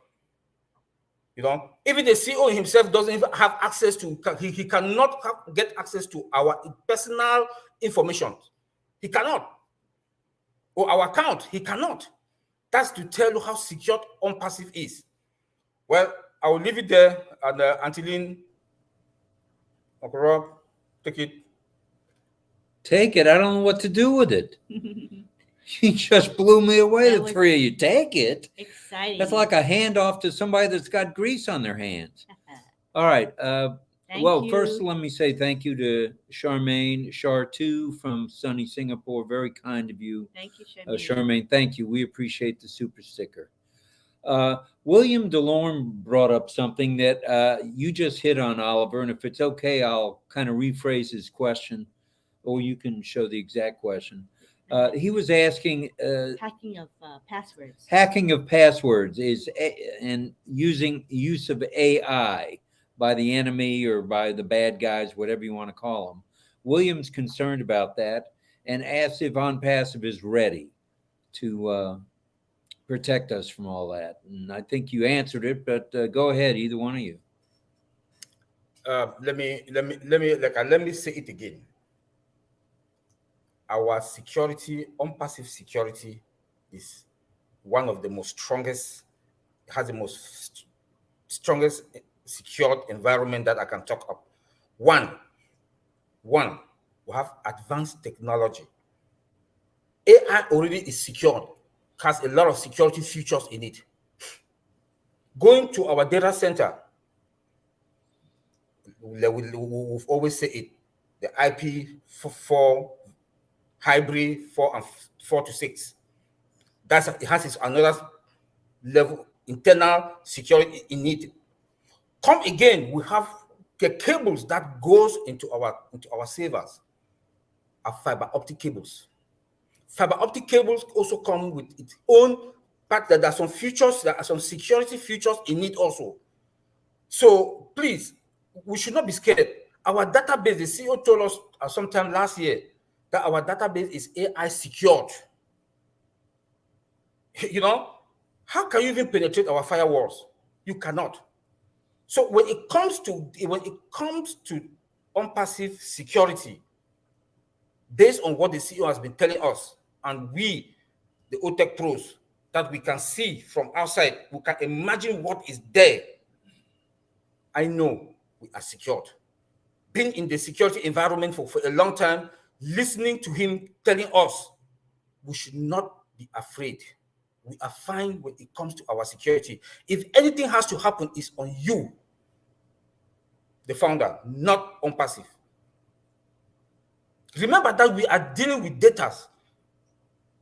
You know, even the CEO himself doesn't even have access to, he cannot get access to our personal information. He cannot. Or our account, he cannot. That's to tell you how secure OnPassive is. Well, I will leave it there, and Antilin, Uncle Rob, take it. Take it. I don't know what to do with it. You just blew me away, That the three of you. Take it. Exciting. That's like a handoff to somebody that's got grease on their hands. All right. Thank First, you. let me say thank you to Charmaine, Char2 from sunny Singapore. Very kind of you. Thank you, Charmaine. Charmaine, thank you. We appreciate the super sticker. William DeLorme brought up something that you just hit on, Oliver, and if it's okay, I'll kind of rephrase his question, or you can show the exact question. He was asking Hacking of passwords. hacking of passwords and use of AI by the enemy or by the bad guys, whatever you want to call them. William's concerned about that and asked if OnPassive is ready to protect us from all that. And I think you answered it, but go ahead, either one of you. Let me say it again. Our security, OnPassive security, is one of the most strongest, has the most strongest secured environment that I can talk of. One, we have advanced technology. AI already is secured, has a lot of security features in it. Going to our data center, we've always said it, the IP4 hybrid 4 and 4 to 6. It has another level internal security in it. Come again, we have the cables that goes into our servers are fiber optic cables. Fiber optic cables also come with its own part that there are some features, there are some security features in it also. So please, we should not be scared. Our database, the CEO told us sometime last year that our database is AI secured. You know, how can you even penetrate our firewalls? You cannot. So when it comes to OnPassive security, based on what the CEO has been telling us, and we, the OTech pros, that we can see from outside, we can imagine what is there. I know we are secured. Being in the security environment for a long time, listening to him telling us, we should not be afraid. We are fine when it comes to our security. If anything has to happen, it's on you, the founder, not OnPassive. Remember that we are dealing with data,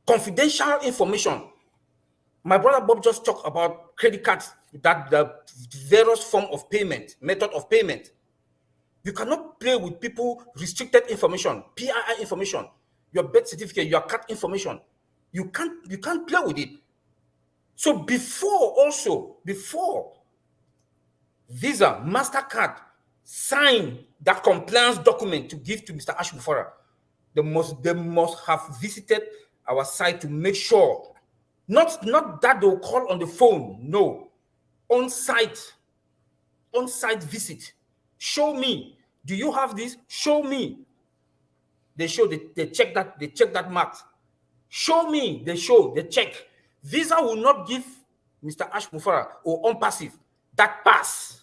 confidential information. My brother Bob just talked about credit cards, that the various form of payment, method of payment. You cannot play with people restricted information, PII information, your birth certificate, your card information. You can't play with it. So before Visa, MasterCard sign that compliance document to give to Mr. Ashbufara, they must have visited our site to make sure, not that they'll call on the phone, no, on site visit. Show me Do you have this? Show me. They show, they check that mark. Show me, they show, they check. Visa will not give Mr. Ash Mufara or OnPassive that pass,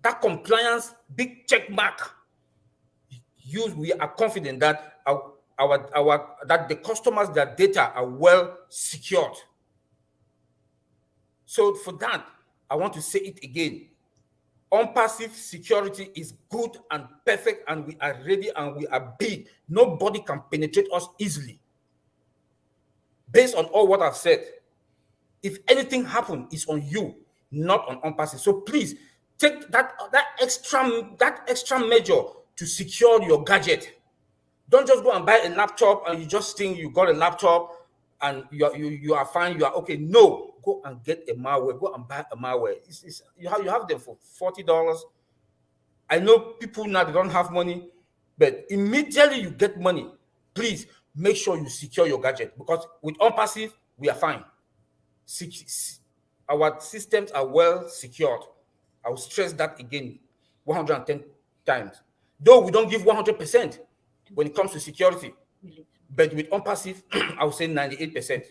that compliance, big check mark. We are confident that that the customers, their data are well secured. So for that, I want to say it again. OnPassive security is good and perfect, and we are ready and we are big. Nobody can penetrate us easily. Based on all what I've said, if anything happens, it's on you, not on OnPassive. So please take that extra measure to secure your gadget. Don't just go and buy a laptop and you just think you got a laptop and you are fine, you are okay. No, go and get a malware. Go and buy a malware. You have them for $40. I know people now, they don't have money, but immediately you get money, please make sure you secure your gadget, because with OnPassive, we are fine. Our systems are well secured. I will stress that again 110 times. Though we don't give 100% when it comes to security, but with OnPassive, I would say 98%.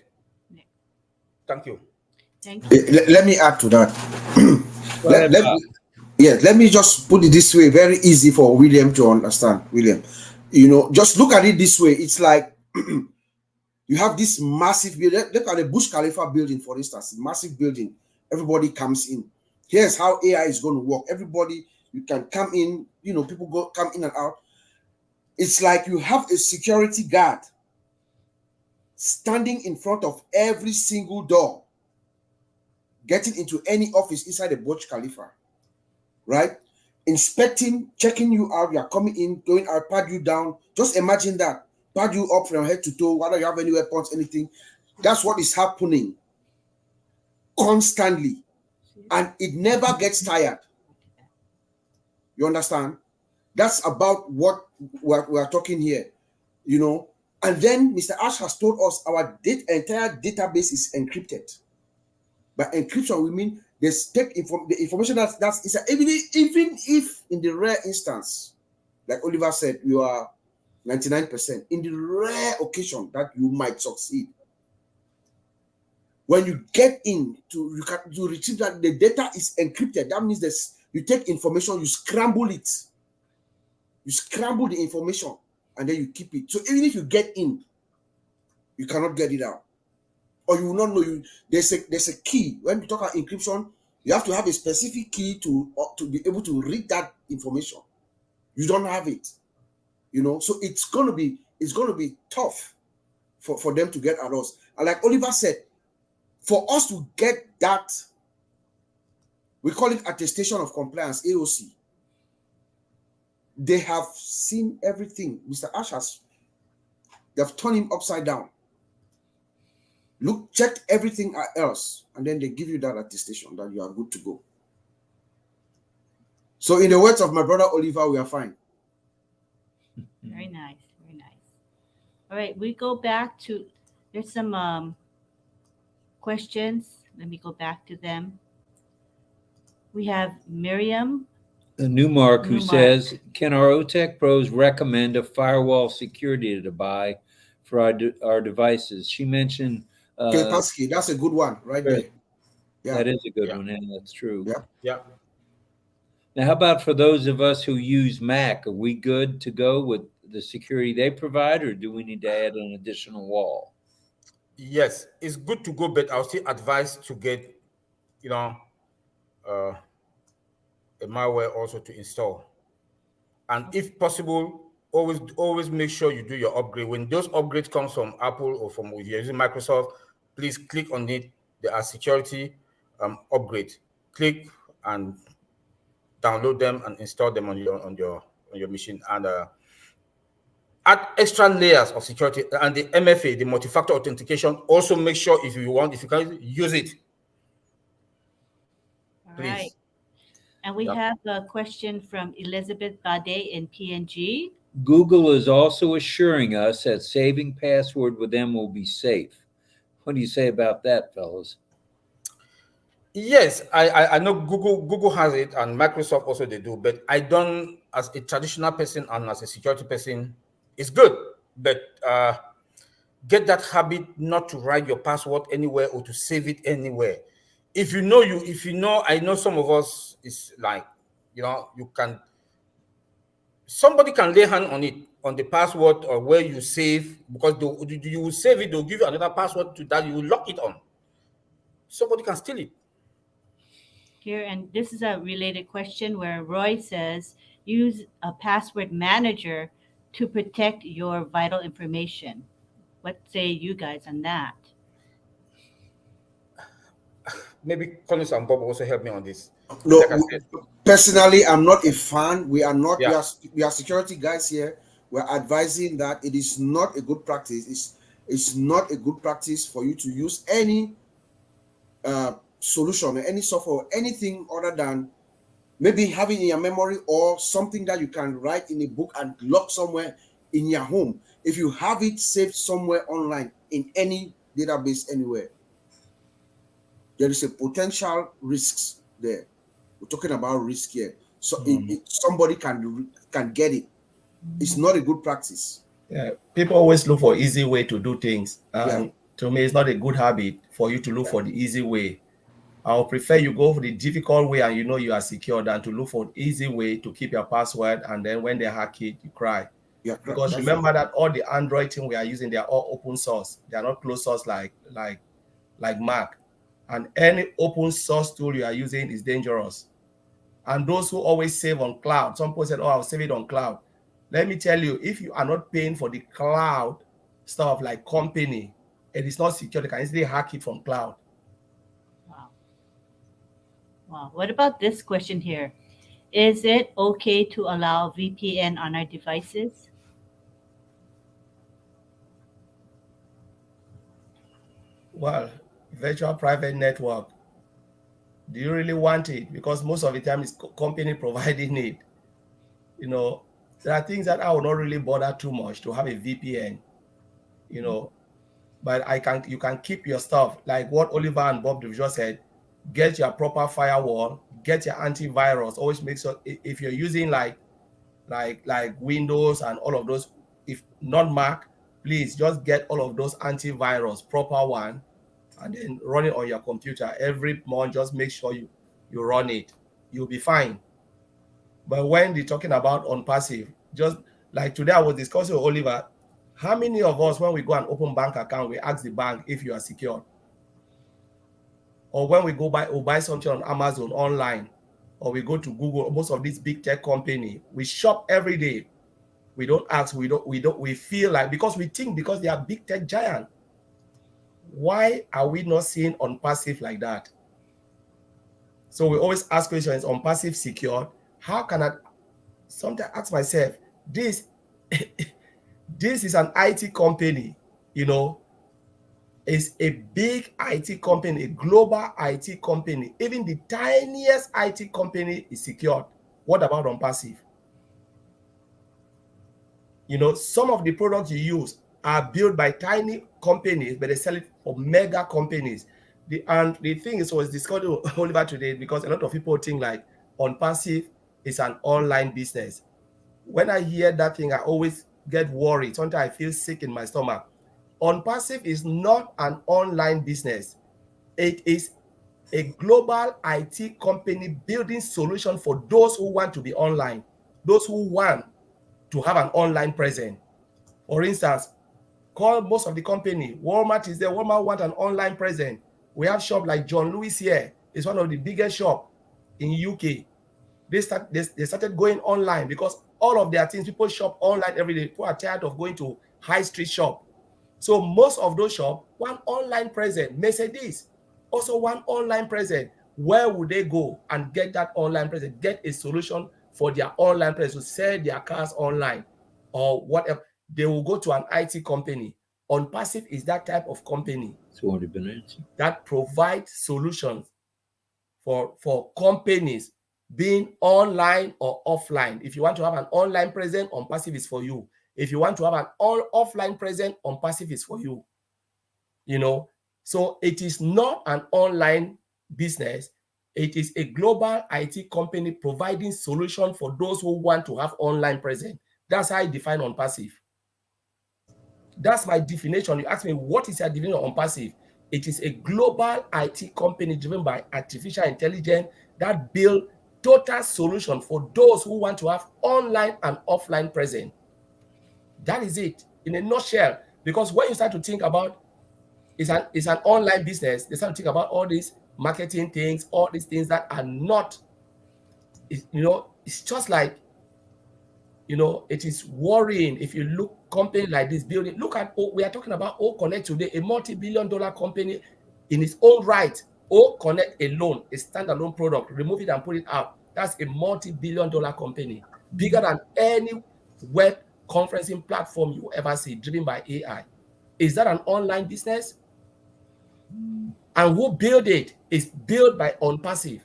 Thank you. Thank you. Let me add to that. Let me just put it this way, very easy for William to understand. William, just look at it this way. It's like you have this massive building. Look at the Burj Khalifa building, for instance, massive building. Everybody comes in. Here's how AI is going to work. Everybody, you can come in, people come in and out. It's like you have a security guard standing in front of every single door, getting into any office inside the Burj Khalifa, right? Inspecting, checking you out, you are coming in, going out, pat you down. Just imagine that. Pat you up from head to toe, whether you have any weapons, anything. That's what is happening constantly. And it never gets tired. You understand? That's about what we're talking here, And then Mr. Ash has told us our entire database is encrypted. By encryption, we mean they take the information that's inside. Even if in the rare instance, like Oliver said, you are 99%. In the rare occasion that you might succeed, when you get in to retrieve that the data is encrypted, that means you take information, you scramble it. You scramble the information and then you keep it. So even if you get in, you cannot get it out. Or you will not know there's a key. When we talk about encryption, you have to have a specific key to be able to read that information. You don't have it. So it's gonna be tough for them to get at us. And like Oliver said, for us to get that, we call it attestation of compliance, AOC. They have seen everything. Mr. Ash they've turned him upside down. Check everything else, and then they give you that attestation that you are good to go. So in the words of my brother Oliver, we are fine. Very nice, very nice. All right, we go back to, there's some questions. Let me go back to them. We have Miriam. Newmark, who says, can our OTech pros recommend a firewall security to buy for our devices? She mentioned Takusi, that's a good one right there. Yeah, that is a good one, and that's true. Yeah. Now, how about for those of us who use Mac? Are we good to go with the security they provide, or do we need to add an additional wall? Yes, it's good to go, but I'll still advise to get, a malware also to install. And if possible, always make sure you do your upgrade. When those upgrades come from Apple or from if you're using Microsoft, please click on it. There are security upgrades. Click and download them and install them on your machine, and add extra layers of security. And the MFA, the multi-factor authentication, also make sure if you can use it. All Please. right. And we have a question from Elizabeth Bade in PNG. Google is also assuring us that saving password with them will be safe. What do you say about that, fellas? Yes, I know Google has it, and Microsoft also they do, but I don't as a traditional person and as a security person, it's good, but get that habit not to write your password anywhere or to save it anywhere. If you know, I know some of us is like, somebody can lay hand on it, on the password or where you save, because you will save it, they'll give you another password to that you will lock it on. Somebody can steal it. Here, and this is a related question where Roy says, use a password manager to protect your vital information. What say you guys on that? Maybe Collins and Bob also help me on this. No, Like I said, personally, I'm not a fan. We are not. Yeah. We are security guys here. We're advising that it is not a good practice. It's not a good practice for you to use any solution, any software, anything other than maybe having in your memory or something that you can write in a book and lock somewhere in your home. If you have it saved somewhere online in any database anywhere, there is a potential risks there. We're talking about risk here. So somebody can get it. It's not a good practice. Yeah, people always look for easy way to do things. To me, it's not a good habit for you to look for the easy way. I would prefer you go for the difficult way and you know you are secure than to look for an easy way to keep your password, and then when they hack it, you cry. Yeah, because remember that all the Android thing we are using, they are all open source. They are not closed source like Mac. And any open source tool you are using is dangerous. And those who always save on cloud, some people said, oh, I'll save it on cloud. Let me tell you, if you are not paying for the cloud stuff like company, it is not secure. They can easily hack it from cloud. Wow. What about this question here? Is it okay to allow VPN on our devices? Well, virtual private network. Do you really want it? Because most of the time it's company providing it. You know, there are things that I will not really bother too much to have a VPN, you know, but you can keep your stuff like what Oliver and Bob just said. Get your proper firewall, get your antivirus. Always make sure if you're using like Windows and all of those, if not Mac, please just get all of those antivirus, proper one, and then run it on your computer every month. Just make sure you run it. You'll be fine. But when they're talking about on passive, just like today I was discussing with Oliver, how many of us, when we go and open bank account, we ask the bank if you are secure? Or when we go buy something on Amazon online, or we go to Google, most of these big tech company, we shop every day. We don't ask, we feel like, because we think because they are big tech giant. Why are we not seeing on passive like that? So we always ask questions on passive secure. How can I sometimes ask myself, this is an IT company, you know, it's a big IT company, a global IT company. Even the tiniest IT company is secured. What about on passive? You know, some of the products you use are built by tiny companies, but they sell it for mega companies. And the thing is, was discussed with Oliver today, because a lot of people think like on passive is an online business. When I hear that thing, I always get worried. Sometimes I feel sick in my stomach. On passive is not an online business. It is a global IT company building solution for those who want to be online, those who want to have an online presence. For instance, call most of the company. Walmart is there. Walmart want an online presence. We have shop like John Lewis here. It's one of the biggest shop in UK. They started going online because all of their things, people shop online every day. People are tired of going to high street shop. So most of those shops, one online presence. Mercedes, also one online presence. Where would they go and get that online presence? Get a solution for their online presence to sell their cars online or whatever. They will go to an IT company. On passive is that type of company. It's already been answered. That provides solutions for companies being online or offline. If you want to have an online presence, on passive is for you. If you want to have an offline presence, on passive is for you. You know, so it is not an online business. It is a global IT company providing solution for those who want to have online presence. That's how I define on passive. That's my definition. You ask me, what is your definition on passive? It is a global IT company driven by artificial intelligence that build total solution for those who want to have online and offline presence. That is it in a nutshell. Because when you start to think about it's an online business, they start to think about all these marketing things, all these things that are not, it's just like, it is worrying if you look company like this building. Look at, we are talking about OConnect today, a multi-billion-dollar company in its own right. OConnect alone, a standalone product, remove it and put it out. That's a multi-billion-dollar company, bigger than any web conferencing platform you ever see, driven by AI. Is that an online business? And who built it? It's built by OnPassive,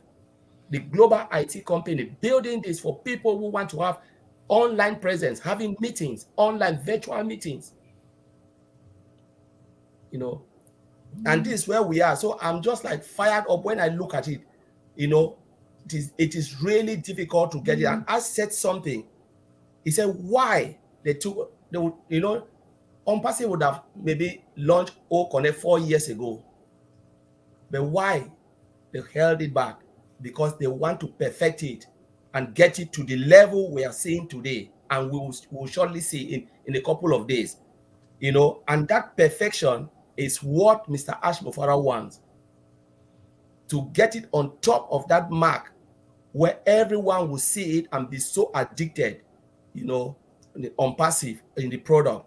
the global IT company, building this for people who want to have online presence, having meetings, online virtual meetings, and this is where we are. So I'm just like fired up when I look at it. It is really difficult to get it. And I said something. He said, why OnPassive would have maybe launched OConnect 4 years ago. But why they held it back? Because they want to perfect it and get it to the level we are seeing today. And we will surely see in a couple of days. And that perfection is what Mr. Ashmofara wants. To get it on top of that mark where everyone will see it and be so addicted, on passive in the product.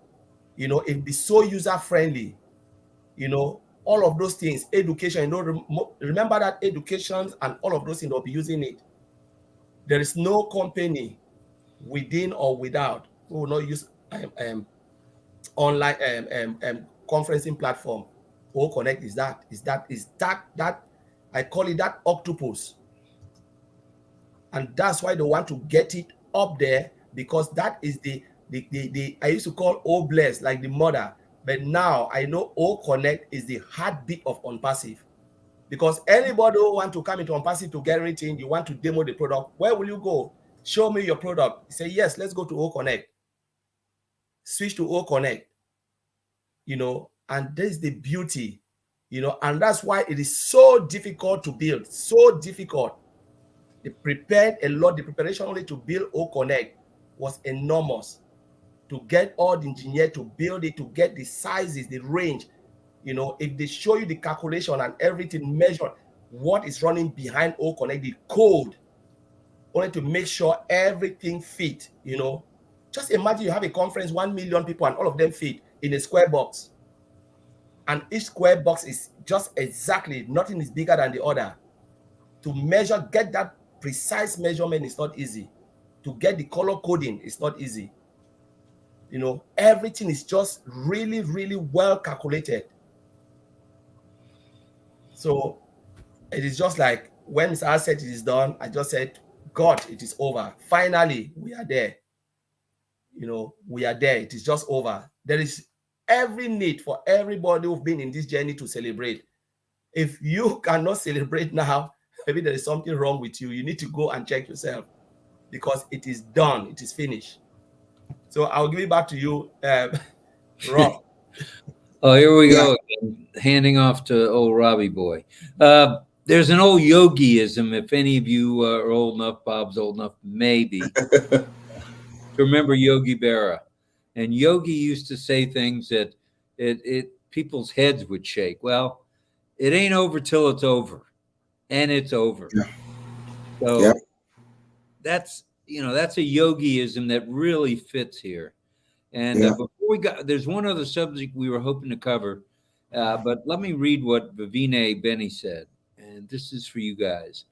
It be so user-friendly, all of those things, education, remember that education and all of those things will be using it. There is no company within or without who will not use online conferencing platform. OConnect is that I call it that octopus. And that's why they want to get it up there, because that is the I used to call O-Bless, like the mother, but now I know OConnect is the heartbeat of OnPassive. Because anybody who want to come into OnPassive to get anything, you want to demo the product, where will you go? Show me your product. You say, yes, let's go to OConnect. Switch to OConnect, and there's the beauty, and that's why it is so difficult to build, so difficult. They prepared a lot. The preparation only to build OConnect was enormous. To get all the engineers to build it, to get the sizes, the range, if they show you the calculation and everything measured, what is running behind OConnect, the code, only to make sure everything fit, Just imagine you have a conference, 1 million people, and all of them fit in a square box. And each square box is just exactly, nothing is bigger than the other. To measure, get that precise measurement is not easy. To get the color coding is not easy. Everything is just really, really well calculated. So it is just like when Mr. said it is done, I just said, God, it is over. Finally, we are there. We are there. It is just over. There is every need for everybody who've been in this journey to celebrate. If you cannot celebrate now, maybe there is something wrong with you. You need to go and check yourself, because it is done. It is finished. So I'll give it back to you, Rob. Oh, here we go again, handing off to old Robbie boy. There's an old yogiism, if any of you are old enough, Bob's old enough, maybe, to remember Yogi Berra. And Yogi used to say things that people's heads would shake. Well, it ain't over till it's over, and it's over. Yeah. So that's a yogiism that really fits here. And before we got, there's one other subject we were hoping to cover, but let me read what Vivine Benny said, and this is for you guys.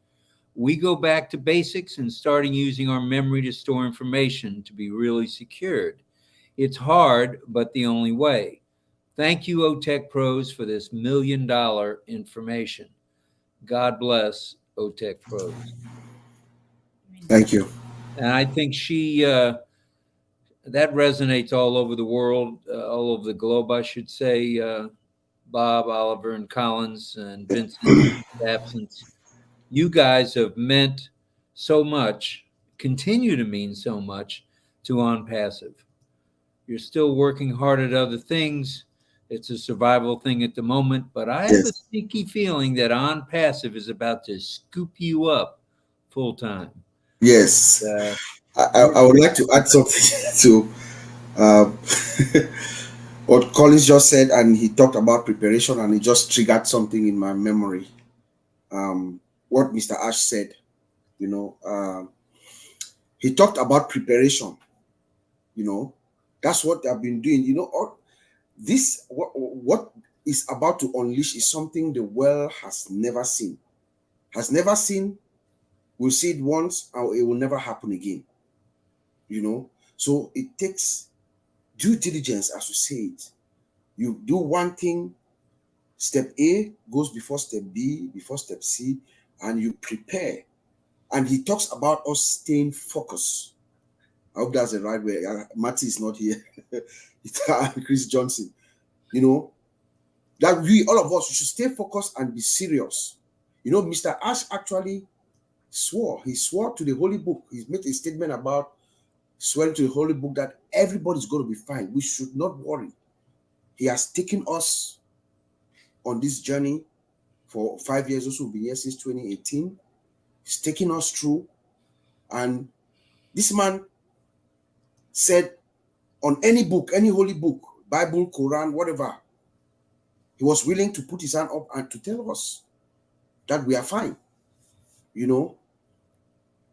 We go back to basics and starting using our memory to store information to be really secured. It's hard, but the only way. Thank you, OTech Pros, for this $1 million information. God bless OTech Pros. Thank you. And I think that resonates all over the world, all over the globe, I should say. Bob, Oliver, and Collins, and Vincent's absence. you guys have meant so much, continue to mean so much to OnPassive. You're still working hard at other things. It's a survival thing at the moment, but I have a sneaky feeling that OnPassive is about to scoop you up full time. Yes. I would like to add something to what Collins just said, and he talked about preparation, and it just triggered something in my memory. What Mr. Ash said, you know, he talked about preparation. You know, that's what I've been doing. You know, this what is about to unleash is something the world has never seen. We'll see it once, and it will never happen again. You know, so it takes due diligence, as you say it. You do one thing, step A goes before step B, before step C, and you prepare. And he talks about us staying focused. I hope that's the right way. Matty is not here. It's Chris Johnson. You know, that we, all of us, we should stay focused and be serious. You know, Mr. Ash actually swore. He swore to the Holy Book. He made a statement about swearing to the Holy Book that everybody's going to be fine. We should not worry. He has taken us on this journey for 5 years. Also, we've been here since 2018. He's taking us through. And this man said on any book, any holy book, Bible, Quran, whatever, he was willing to put his hand up and to tell us that we are fine. You know,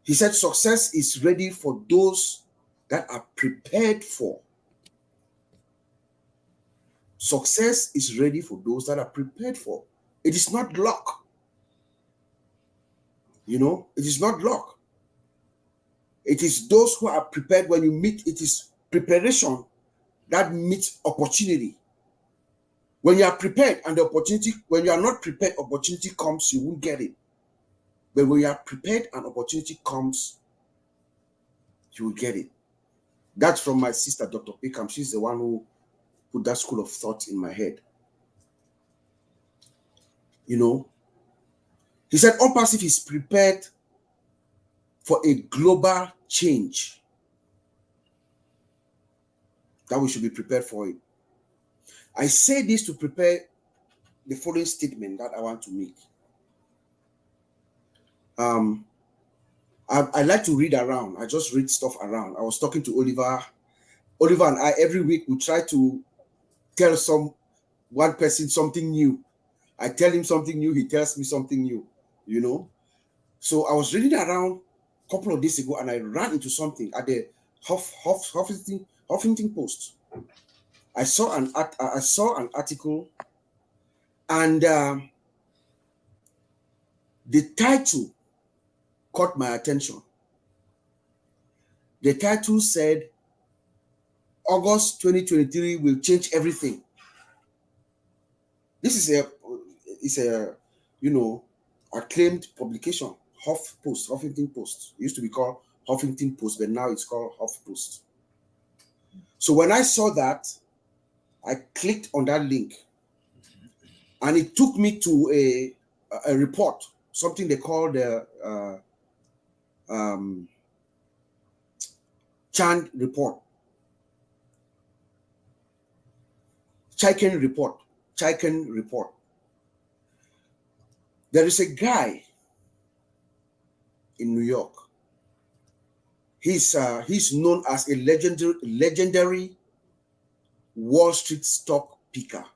he said success is ready for those that are prepared for. Success is ready for those that are prepared for. It is not luck. You know, it is not luck. It is those who are prepared. When you meet, it is preparation that meets opportunity. When you are prepared and the opportunity, when you are not prepared, opportunity comes, you won't get it. But when you are prepared and opportunity comes, you will get it. That's from my sister, Dr. Pickham. She's the one who put that school of thought in my head. You know, he said OnPassive is prepared for a global change, that we should be prepared for it. I say this to prepare the following statement that I want to make. I like to read around. I just read stuff around. I was talking to Oliver. Oliver and I, every week, we try to tell one person something new. I tell him something new, he tells me something new, you know. So I was reading around a couple of days ago, and I ran into something at the Huffington Post. I saw an article, and the title caught my attention. The title said, August 2023 will change everything. This is a you know, acclaimed publication, Huffington Post. It used to be called Huffington Post, but now it's called HuffPost. So when I saw that, I clicked on that link, and it took me to a report, something they call the Chaikin report. There is a guy in New York. He's known as a legendary Wall Street stock picker.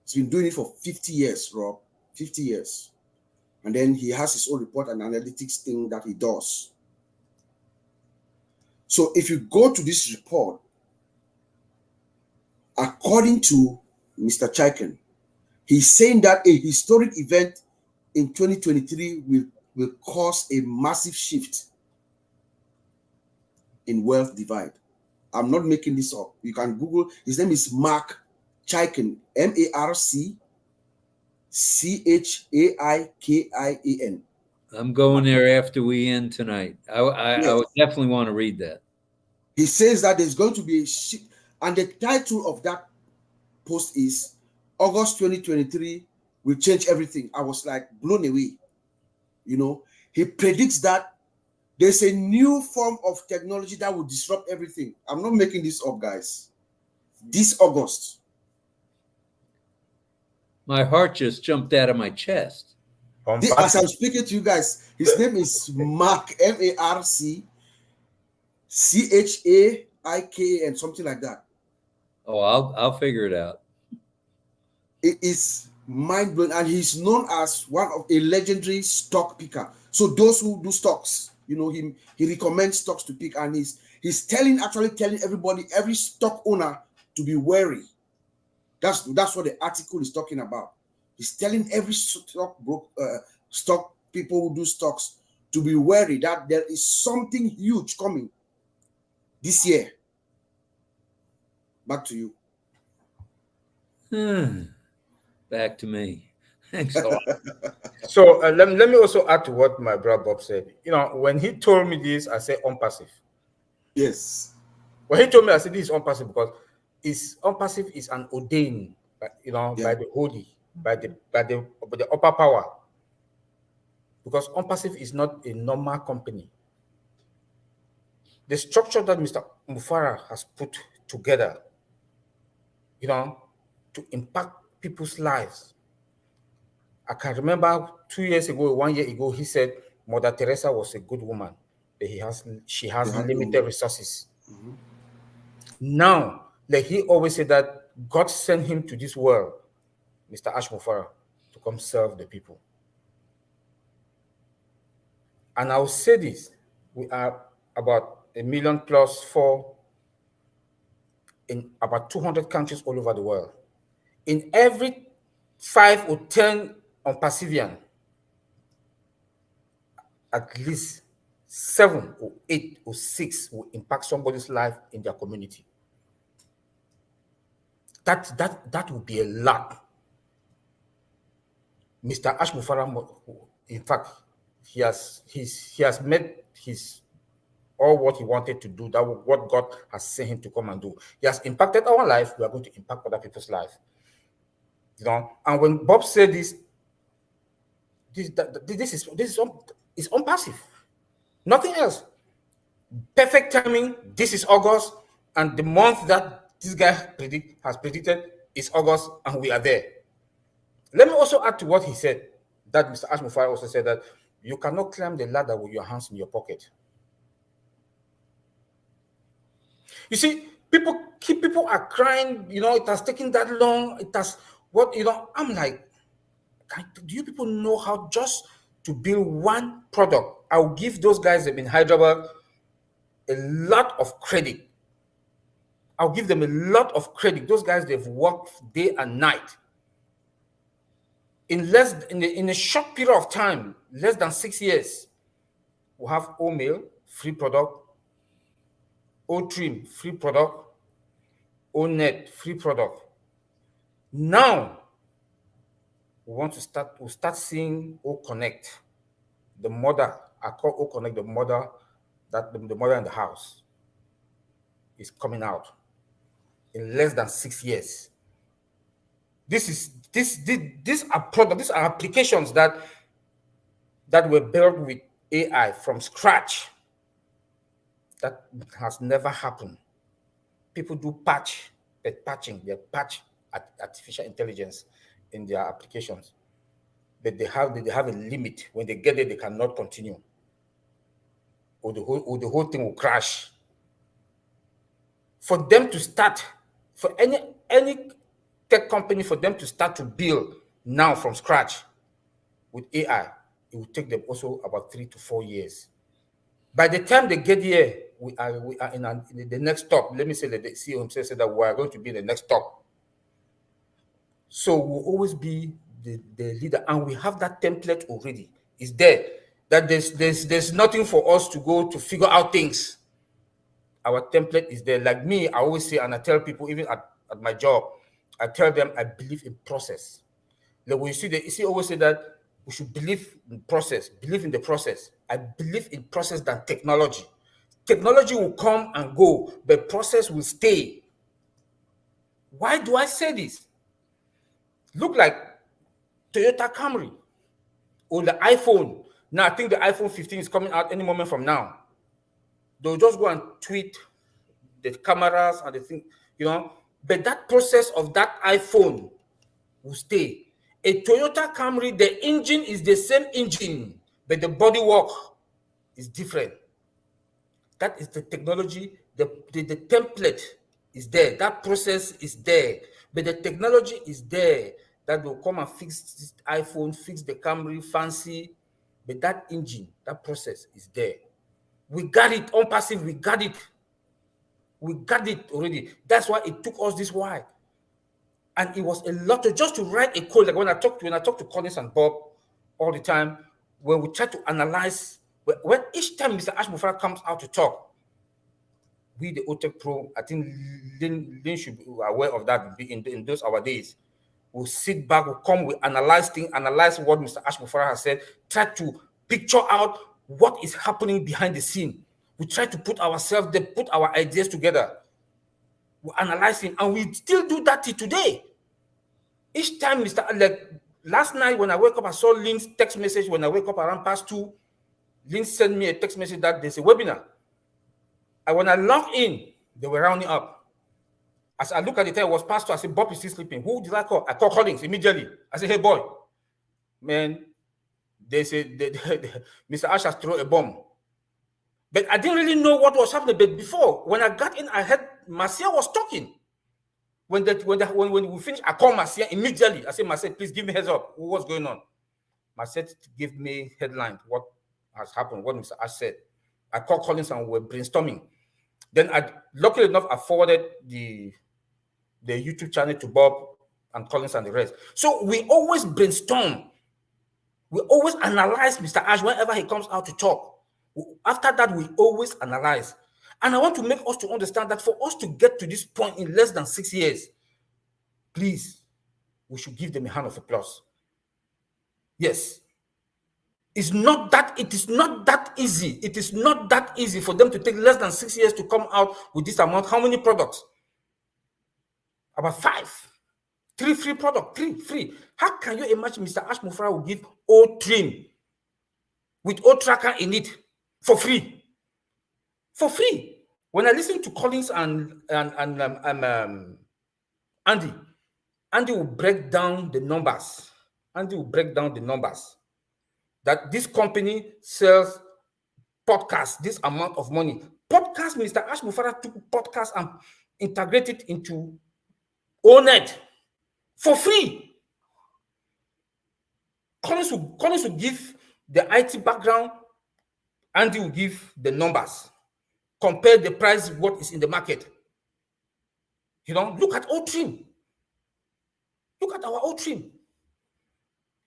He's been doing it for 50 years, Rob, 50 years. And then he has his own report and analytics thing that he does. So if you go to this report, according to Mr. Chaikin, he's saying that a historic event in 2023 will cause a massive shift in wealth divide. I'm not making this up. You can Google. His name is Mark Chaikin, MarkChaikin. I'm going there after we end tonight. I would definitely want to read that. He says that there's going to be a shift, and the title of that post is August 2023 will change everything. I was like blown away. he predicts that there's a new form of technology that will disrupt everything. I'm not making this up, guys. This August. My heart just jumped out of my chest. As I'm speaking to you guys, his name is Mark, M-A-R-C, C-H-A-I-K, and something like that. Oh, I'll figure it out. It is mind-blowing, and he's known as one of a legendary stock picker. So those who do stocks, he recommends stocks to pick, and he's telling everybody, every stock owner, to be wary. That's what the article is talking about. He's telling every stock people who do stocks to be wary that there is something huge coming this year. Back to you. Back to me. Thanks a lot. So let me also add to what my brother Bob said. When he told me this, I said unpassive. Yes. When he told me, I said this is unpassive because unpassive is an ordained, by the holy, by the upper power. Because unpassive is not a normal company. The structure that Mr. Mufara has put together, to impact people's lives. I can remember 2 years ago, 1 year ago, he said Mother Teresa was a good woman, but she has limited resources. Mm-hmm. Now, like he always said that God sent him to this world, Mr. Ash Mufara, to come serve the people. And I'll say this, we are about 1 million plus in about 200 countries all over the world. In every 5 or 10 on Pacifian, at least 7 or 8 or 6 will impact somebody's life in their community. That would be a lot. Mr. Ash Mufara, in fact, he has made all what he wanted to do, that what God has sent him to come and do. He has impacted our life. We are going to impact other people's life. And when Bob said this is unpassive. Nothing else. Perfect timing. This is August, and the month that this guy has predicted is August, and we are there. Let me also add to what he said, that Mr. Ash Mufara also said that you cannot climb the ladder with your hands in your pocket. You see, people are crying, it has taken that long. It has I'm like, do you people know how just to build one product? I'll give those guys in Hyderabad a lot of credit. I'll give them a lot of credit. Those guys, they've worked day and night. In a short period of time, less than 6 years, we'll have OMinoo, free product, O-Trim, free product, O-Net, free product. Now, we'll start seeing O-Connect, the mother. I call O-Connect the mother, the mother in the house is coming out in less than 6 years. These are products, these are applications that were built with AI from scratch. That has never happened. People do patching, they patch artificial intelligence in their applications. But they have a limit. When they get there, they cannot continue. Or the whole thing will crash. For them to start, for any tech company, for them to start to build now from scratch with AI, it will take them also about 3 to 4 years. By the time they get here, we are in the next stop. Let me say that the CEO himself said that we are going to be the next stop. So we'll always be the leader, and we have that template already. It's there. That there's nothing for us to go to figure out things. Our template is there. Like me, I always say, and I tell people, even at my job, I tell them I believe in process. Like when you see always say that we should believe in process, believe in the process. I believe in process than technology. Technology will come and go, but process will stay. Why do I say this? Look like Toyota Camry or the iPhone. Now I think the iPhone 15 is coming out any moment from now. They'll just go and tweet the cameras and the thing, you know. But that process of that iPhone will stay. A Toyota Camry, the engine is the same engine, but the bodywork is different. That is the technology. The template is there. That process is there. But the technology is there that will come and fix this iPhone, fix the Camry, fancy. But that engine, that process is there. We got it on passive. We got it. We got it already. That's why it took us this while. And it was a lot just to write a code. Like when I talk to Collins and Bob all the time, when we try to analyze, when each time Mr. Ash Mufara comes out to talk, we the OTech Pro, I think Lynn should be aware of that in those our days. We'll sit back, we'll come, we analyze things, analyze what Mr. Ash Mufara has said, try to picture out what is happening behind the scene. We try to put ourselves there, put our ideas together. We analyze it, and we still do that till today. Each time, like last night when I wake up, I saw Lynn's text message. When I wake up around past 2, Lynn sent me a text message that there's a webinar. And when I log in, they were rounding up. As I look at the time, it was past 2. I said, Bob is still sleeping. Who did I call? I called Collins immediately. I said, hey, boy, man, they said Mr. Ash has thrown a bomb. But I didn't really know what was happening. But before, when I got in, I heard Marcia was talking. When we finished, I called Marcia immediately. I said, Marcia, please give me heads up. What's going on? Marcia gave me headline, what has happened, what Mr. Ash said. I called Collins and we were brainstorming. Then, luckily enough, I forwarded the YouTube channel to Bob and Collins and the rest. So we always brainstorm. We always analyze Mr. Ash whenever he comes out to talk. After that, we always analyze. And I want to make us to understand that for us to get to this point in less than 6 years, please, we should give them a hand of applause. Yes. It is not that easy. It is not that easy for them to take less than 6 years to come out with this amount. How many products? About 5. 3 free products. 3 free. How can you imagine Mr. Ash Mufara will give O trim with O tracker in it for free? For free. When I listen to Collins and Andy will break down the numbers. Andy will break down the numbers. That this company sells podcasts, this amount of money. Podcast, Mr. Ash Mufara took podcast and integrated into ONET for free. Collins will give the IT background, Andy will give the numbers. Compare the price, what is in the market. You know, look at O-Trim. Look at our O-Trim.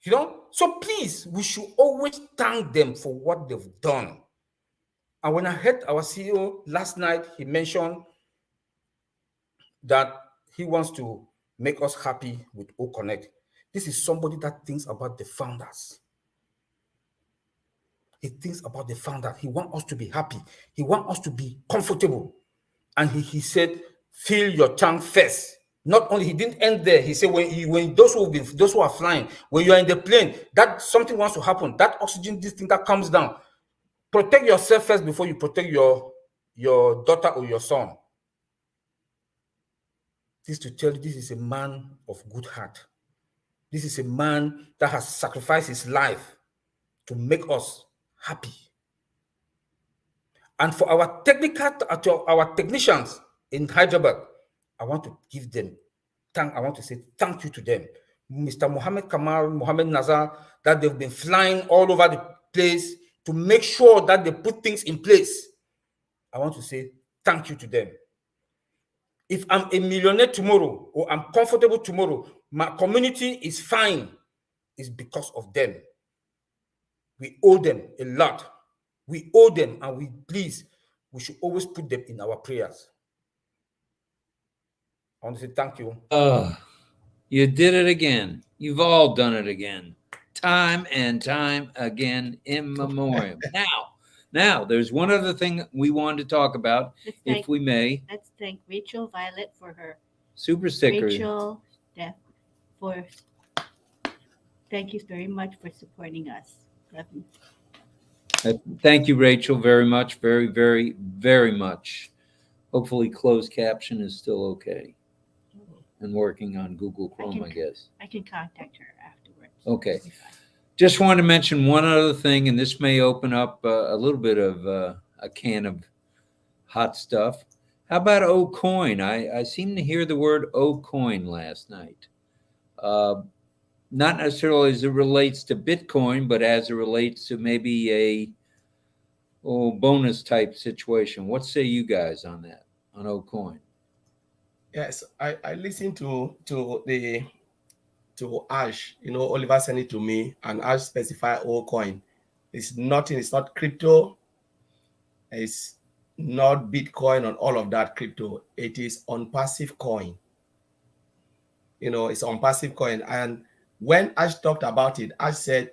You know, so please, we should always thank them for what they've done. And when I heard our CEO last night, he mentioned that he wants to make us happy with O-Connect. This is somebody that thinks about the founders. He thinks about the founder. He wants us to be happy. He wants us to be comfortable. And he said, fill your tank first. Not only, he didn't end there. He said, when those who are flying, when you are in the plane, that something wants to happen. That oxygen, this thing that comes down. Protect yourself first before you protect your daughter or your son. This to tell you, this is a man of good heart. This is a man that has sacrificed his life to make us happy. And for our technicians in Hyderabad, I want to give them I want to say thank you to them. Mr. Mohammed Kamal, Mohammed Nazar, that they've been flying all over the place to make sure that they put things in place. I want to say thank you to them. If I'm a millionaire tomorrow or I'm comfortable tomorrow, my community is fine, it's because of them. We owe them a lot. We owe them, and we should always put them in our prayers. I want to say thank you. You did it again. You've all done it again. Time and time again, immemorial. Now, there's one other thing we wanted to talk about, if we may. Let's thank Rachel Violet for her super sticker. Rachel, thank you very much for supporting us. Love you. Thank you, Rachel, very much. Very, very, very much. Hopefully closed caption is still okay and working on Google Chrome, I guess. I can contact her afterwards. Okay. It'll be fine. Just wanted to mention one other thing, and this may open up a little bit of a can of hot stuff. How about OCoin? I seem to hear the word OCoin last night. Not necessarily as it relates to Bitcoin, but as it relates to maybe a bonus type situation. What say you guys on that, on OCoin? Yes, I listened to Ash, Oliver sent it to me, and Ash specified OCoin. It's nothing, it's not crypto, it's not Bitcoin and all of that crypto. It is on passive coin. It's on passive coin. And when Ash talked about it, Ash said,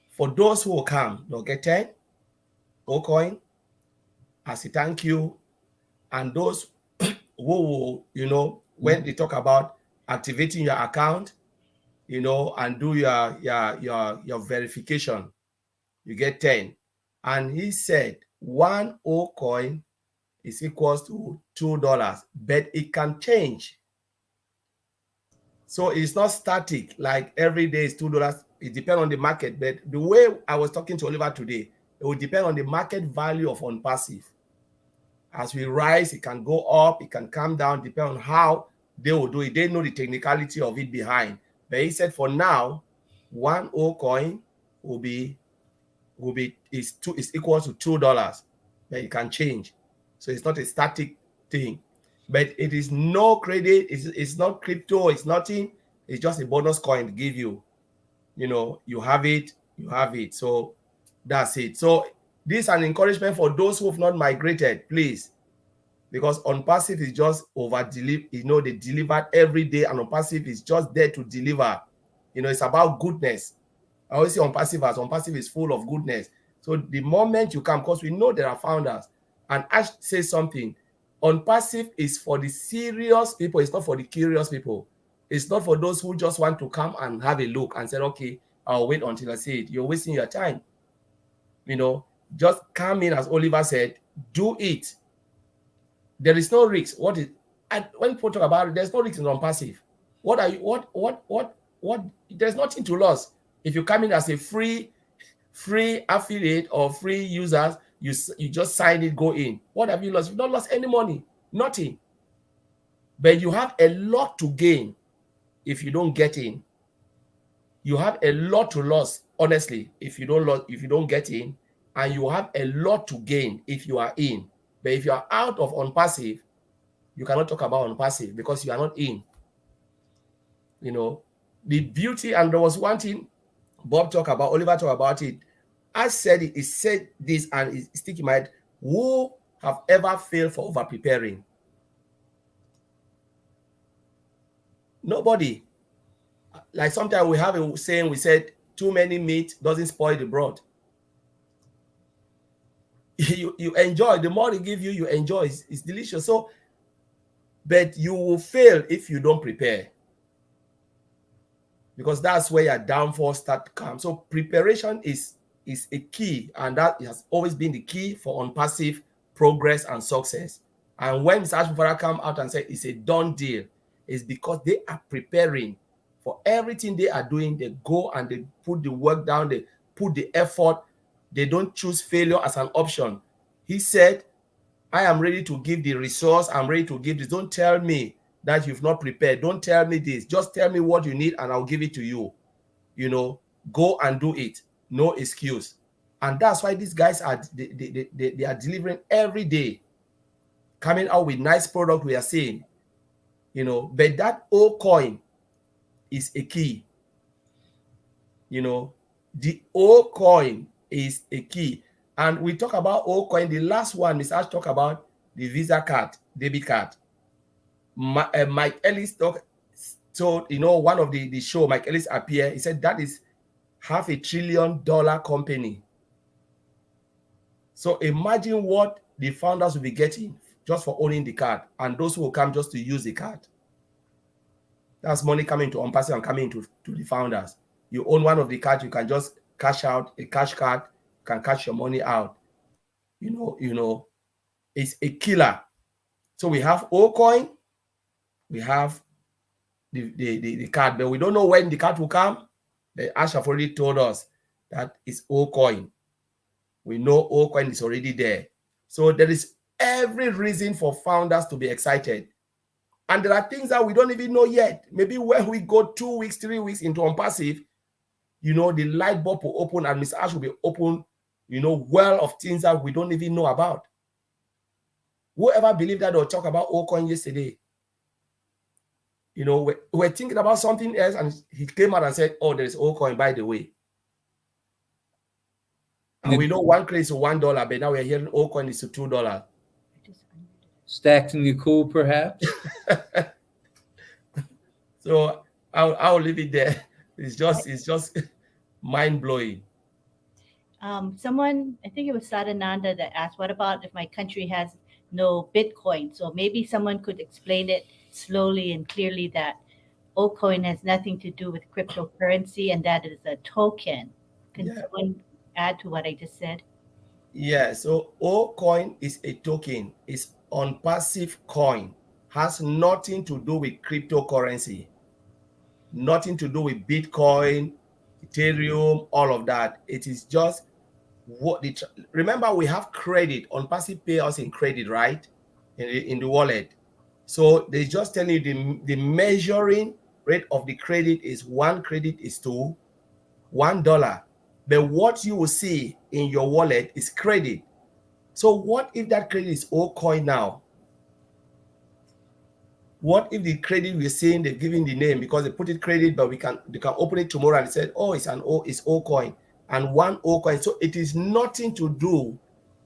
for those who will come, they'll get 10 OCoin as a thank you. And those who will, when they talk about activating your account, and do your verification, you get 10. And he said 1 OCoin is equals to $2, but it can change. So it's not static, like every day is $2. It depends on the market. But the way I was talking to Oliver today, it will depend on the market value of on passive. As we rise, it can go up, it can come down, depending on how they will do it. They know the technicality of it behind. But he said for now, 1 OCoin is equal to $2, but it can change. So it's not a static thing. But it is no credit, it's not crypto, it's nothing. It's just a bonus coin to give you. You have it. So that's it. So this is an encouragement for those who have not migrated, please. Because on passive is just over-deliver. They deliver every day, and on passive is just there to deliver. It's about goodness. I always say on passive is full of goodness. So the moment you come, because we know there are founders, and Ash says something, on passive is for the serious people, it's not for the curious people. It's not for those who just want to come and have a look and say, okay, I'll wait until I see it. You're wasting your time. Just come in, as Oliver said, do it. There is no risk. When people talk about it, there's no risk in on passive. There's nothing to lose. If you come in as a free affiliate or free users, you just sign it, go in. What have you lost? You've not lost any money, nothing. But you have a lot to gain if you don't get in. You have a lot to lose, honestly, if you don't get in, and you have a lot to gain if you are in. But if you are out of on passive, you cannot talk about on passive because you are not in. The beauty, and there was one thing Oliver talked about it. I said it, he said this, and it's sticking in my head. Who have ever failed for over preparing? Nobody. Like sometimes we have a saying, we said, too many meat doesn't spoil the broth. You enjoy. The more they give you, you enjoy. It's delicious. So, but you will fail if you don't prepare. Because that's where your downfall start to come. So preparation is a key, and that has always been the key for on-passive progress and success. And when Mr. Ashford come out and say it's a done deal, it's because they are preparing for everything they are doing. They go and they put the work down, they put the effort. They don't choose failure as an option. He said, I am ready to give the resource. I'm ready to give this. Don't tell me that you've not prepared. Don't tell me this. Just tell me what you need and I'll give it to you. Go and do it. No excuse. And that's why these guys are they are delivering every day, coming out with nice product we are seeing. But that OCoin is a key. The OCoin is a key. And we talk about OCoin. The last one, Mr. Ash talk about the Visa card, debit card. Mike Ellis talked. So, one of the show, Mike Ellis appeared. He said that is $500 billion company. So imagine what the founders will be getting just for owning the card, and those who will come just to use the card. That's money coming to on-passive and coming to the founders. You own one of the cards, you can just cash out a cash card, can cash your money out. It's a killer. So we have O-Coin, we have the card, but we don't know when the card will come. The Ash have already told us that it's O-Coin. We know O-Coin is already there. So there is every reason for founders to be excited. And there are things that we don't even know yet. Maybe when we go 2 weeks, 3 weeks into OnPassive, the light bulb will open and Mr. Ash will be open, well of things that we don't even know about. Whoever believed that or talk about O-Coin yesterday, we're thinking about something else, and he came out and said, oh, there's O-Coin, by the way. And we know one credit is $1, but now we're hearing O-Coin is $2. Stacking the cool, perhaps? So I'll leave it there. It's just mind-blowing. Someone, I think it was Sadananda, that asked, what about if my country has no Bitcoin? So maybe someone could explain it slowly and clearly that O-Coin has nothing to do with cryptocurrency and that it is a token. Can someone add to what I just said? Yeah, so O-Coin is a token. It's OnPassive coin. Has nothing to do with cryptocurrency. Nothing to do with Bitcoin, Ethereum, all of that. It is just remember, we have credit. OnPassive pay us in credit, right? In the wallet. So they just tell you the measuring rate of the credit is 1 credit is to $1. But what you will see in your wallet is credit. So what if that credit is O-Coin now? What if the credit we're saying they're giving the name because they put it credit, but they can open it tomorrow and say, oh, it's O-Coin and one O-Coin. So it is nothing to do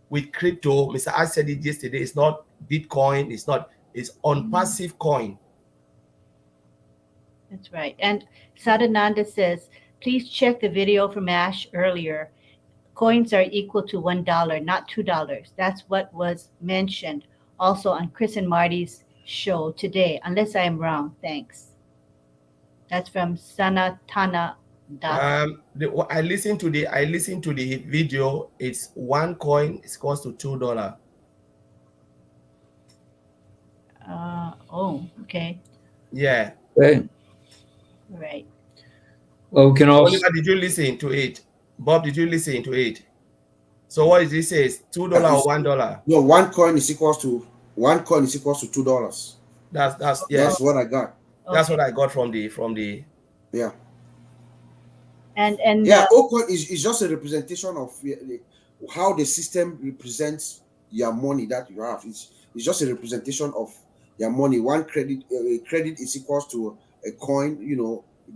with crypto. Mr. I said it yesterday. It's not Bitcoin. It's OnPassive coin. That's right. And Sadananda says, please check the video from Ash earlier. Coins are equal to $1, not $2. That's what was mentioned also on Chris and Marty's show today, unless I am wrong. Thanks. That's from Sanatana. I listened to the video. It's 1 coin is cost to $2. Okay. Yeah. Okay. Right. Well, we can also. Oliver, did you listen to it? Bob, did you listen to it? So what is it says? $2 or $1? No, 1 coin is equals to $2. That's what I got. That's what I got from the. Yeah. And O-Coin is just a representation of how the system represents your money that you have. It's just a representation of your money. 1 credit is equals to a coin.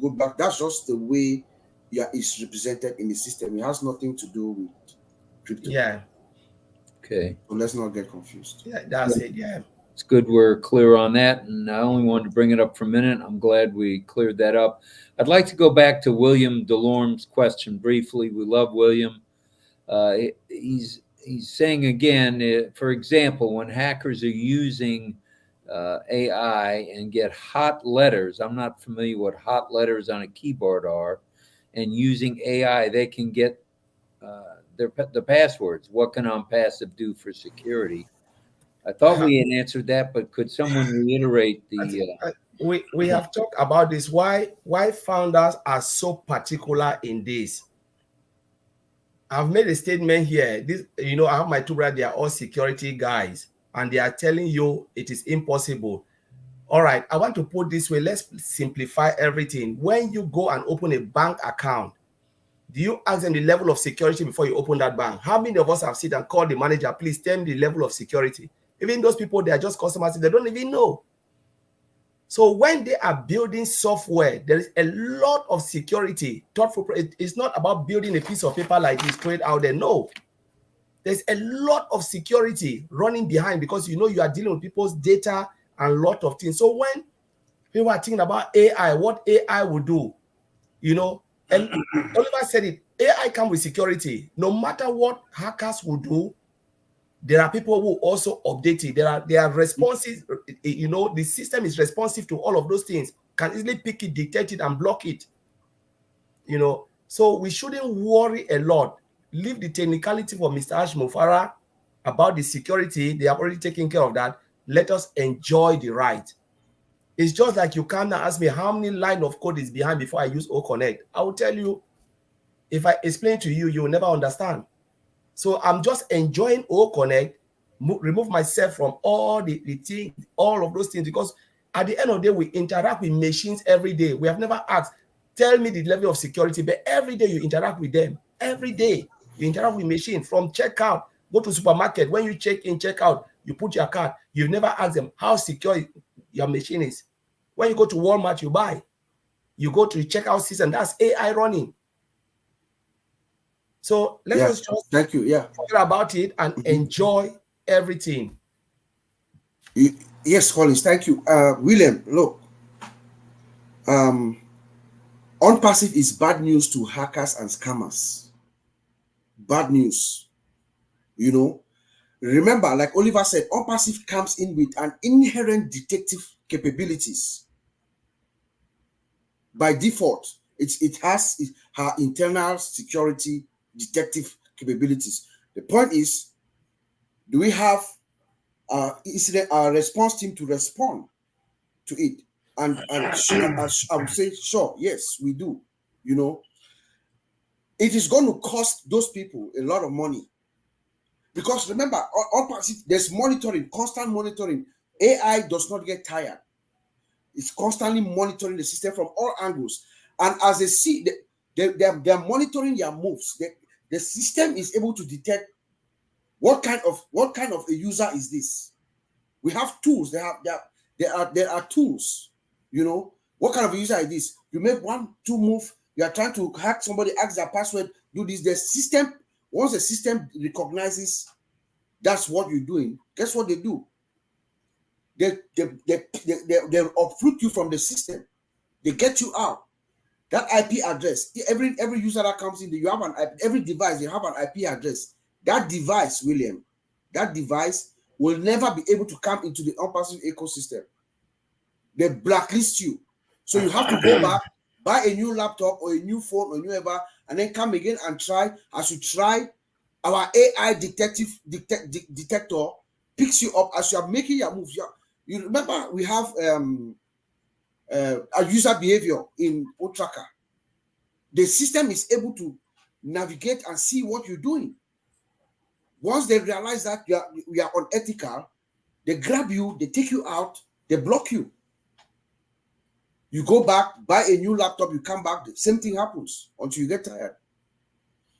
Go back. That's just the way it's represented in the system. It has nothing to do with crypto. Yeah. Okay. So let's not get confused. Yeah, that's it. Yeah. It's good we're clear on that. And I only wanted to bring it up for a minute. I'm glad we cleared that up. I'd like to go back to William Delorme's question briefly. We love William. He's saying again, for example, when hackers are using AI and get hot letters, I'm not familiar what hot letters on a keyboard are, and using AI, they can get the passwords. What can OnPassive do for security? I thought we had answered that, but could someone reiterate the? We have talked about this. Why founders are so particular in this? I've made a statement here. I have my 2 brothers. They are all security guys, and they are telling you it is impossible. All right, I want to put this way. Let's simplify everything. When you go and open a bank account, do you ask them the level of security before you open that bank? How many of us have sit and called the manager, please tell me the level of security? Even those people, they are just customers, they don't even know. So when they are building software, there is a lot of security. It's not about building a piece of paper like this, throw it out there. No. There's a lot of security running behind because you are dealing with people's data and a lot of things. So when people are thinking about AI, what AI will do, and Oliver said it, AI comes with security. No matter what hackers will do, there are people who also update it. There are responses. The system is responsive to all of those things. Can easily pick it, detect it, and block it. So we shouldn't worry a lot. leave the technicality for Mr. Ashmofara about the security. They have already taken care of that. Let us enjoy the ride. It's just like you come and ask me how many line of code is behind before I use OConnect. I will tell you, if I explain to you, you will never understand. So I'm just enjoying OConnect, remove myself from all the things, all of those things, because at the end of the day, we interact with machines every day. We have never asked, tell me the level of security, but every day you interact with them. Every day you interact with machines from checkout, go to supermarket. When you check in, check out, you put your card. You never ask them how secure your machine is. When you go to Walmart, you buy. You go to the checkout system, that's AI running. So let us just thank you. forget about it and enjoy everything. Yes, Collins, thank you. William, look, unpassive is bad news to hackers and scammers. Bad news. You know, remember, like Oliver said, unpassive comes in with an inherent detective capabilities. By default, it has her internal security detective capabilities. The point is, do we have a response team to respond to it? And I would say, sure, yes, we do. You know, it is going to cost those people a lot of money. Because remember, there's monitoring, constant monitoring. AI does not get tired. It's constantly monitoring the system from all angles. And as they see, they're monitoring their moves. The system is able to detect what kind of a user is this. We have tools. There are tools. You know, what kind of a user is this? You make 1-2 move. You are trying to hack somebody, ask their password, do this. The system, once the system recognizes that's what you're doing, guess what they do? They uproot you from the system. They get you out. That IP address, every user that comes in, you have every device, you have an IP address. That device, William, that device will never be able to come into the unpassive ecosystem. They blacklist you. So you have to go back, buy a new laptop or a new phone or new ever, and then come again and try. As you try, our AI detector picks you up as you are making your moves. You remember we have a user behavior in OTracker. The system is able to navigate and see what you're doing. Once they realize that you are unethical, they grab you, they take you out, they block you. You go back, buy a new laptop, you come back, the same thing happens until you get tired.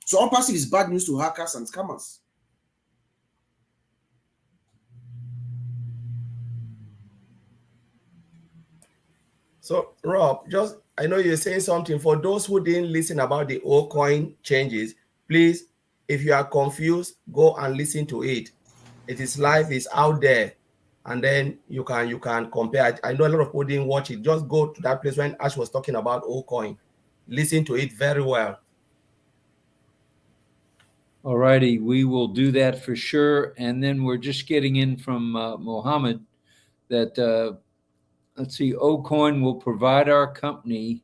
So unpassive is bad news to hackers and scammers. So Rob, I know you're saying something. For those who didn't listen about the OCoin changes, please, if you are confused, go and listen to it. It is live, it's out there, and then you can compare. I know a lot of people didn't watch it. Just go to that place when Ash was talking about OCoin. Listen to it very well. All righty, we will do that for sure. And then we're just getting in from Mohammed that let's see, OCoin will provide our company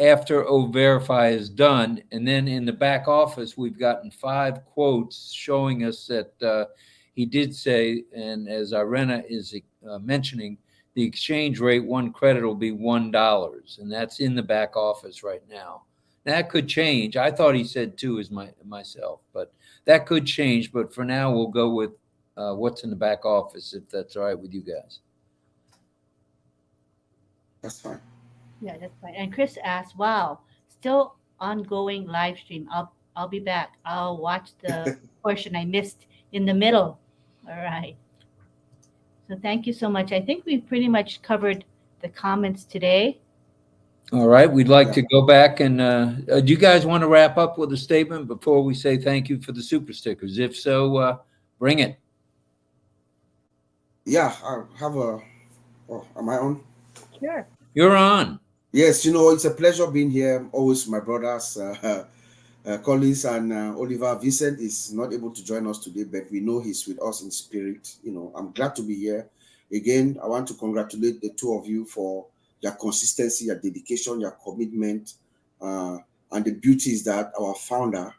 after O-Verify is done. And then in the back office, we've gotten 5 quotes showing us that he did say, and as Irena is mentioning, the exchange rate, 1 credit will be $1. And that's in the back office right now. That could change. I thought he said 2 as myself, but that could change. But for now, we'll go with what's in the back office, if that's all right with you guys. That's fine. Yeah, that's fine. And Chris asked, "Wow, still ongoing live stream. I'll be back. I'll watch the portion I missed in the middle." All right. So thank you so much. I think we pretty much covered the comments today. All right, we'd like to go back and do you guys want to wrap up with a statement before we say thank you for the super stickers? If so, bring it. Yeah, I have am I on? Sure. You're on. Yes, it's a pleasure being here. Always my brothers, Collins and Oliver. Vincent is not able to join us today, but we know he's with us in spirit. I'm glad to be here. Again, I want to congratulate the 2 of you for your consistency, your dedication, your commitment, and And the beauty is that our founder,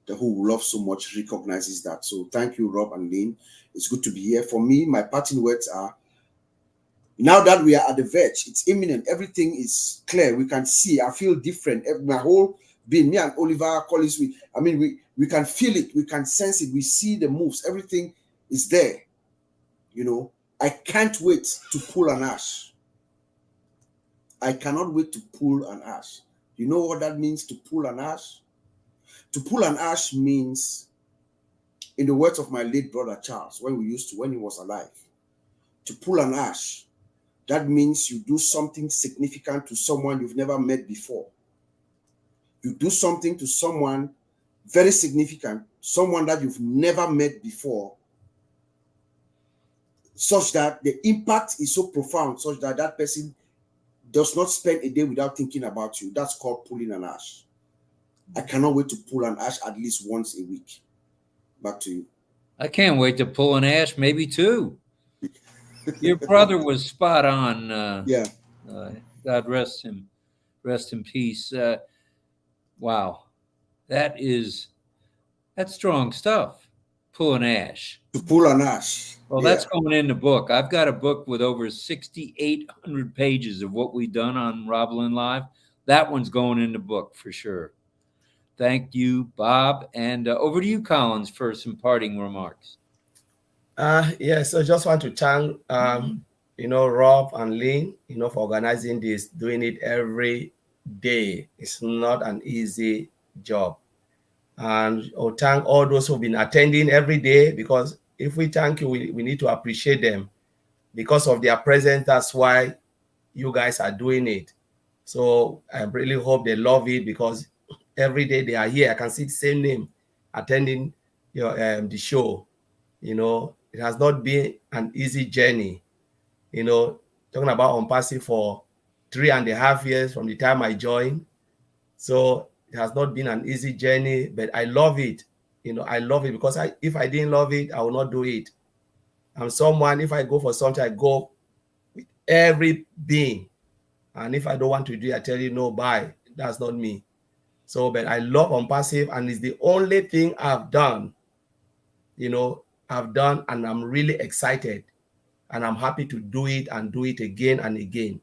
who we love so much, recognizes that. So thank you, Rob and Lynn. It's good to be here. For me, my parting words are, now that we are at the verge, it's imminent. Everything is clear. We can see. I feel different. My whole being, me and Oliver Collins, we can feel it. We can sense it. We see the moves. Everything is there. You know, I can't wait to pull an ash. I cannot wait to pull an ash. You know what that means, to pull an ash? To pull an ash means, in the words of my late brother Charles, when he was alive, to pull an ash, that means you do something significant to someone you've never met before. You do something to someone very significant, someone that you've never met before, such that the impact is so profound, such that that person does not spend a day without thinking about you. That's called pulling an ash. I cannot wait to pull an ash at least once a week. Back to you. I can't wait to pull an ash, maybe two. Your brother was spot on. Yeah. God rest him. Rest in peace. Wow. That's strong stuff. Pull an ash. To pull an ash. Well, yeah. That's going in the book. I've got a book with over 6,800 pages of what we've done on RobLynn Live. That one's going in the book for sure. Thank you, Bob. And over to you, Collins, for some parting remarks. Yes, I just want to thank, Rob and Lynn, for organizing this, doing it every day. It's not an easy job. And I'll thank all those who've been attending every day, because if we thank you, we need to appreciate them. Because of their presence, that's why you guys are doing it. So I really hope they love it, because every day they are here. I can see the same name attending the show. It has not been an easy journey. Talking about OnPassive for 3.5 years from the time I joined. So it has not been an easy journey, but I love it. I love it because if I didn't love it, I will not do it. I'm someone, if I go for something, I go with every being. And if I don't want to do it, I tell you, no, bye. That's not me. So, but I love OnPassive, and it's the only thing I've done, and I'm really excited, and I'm happy to do it and do it again and again.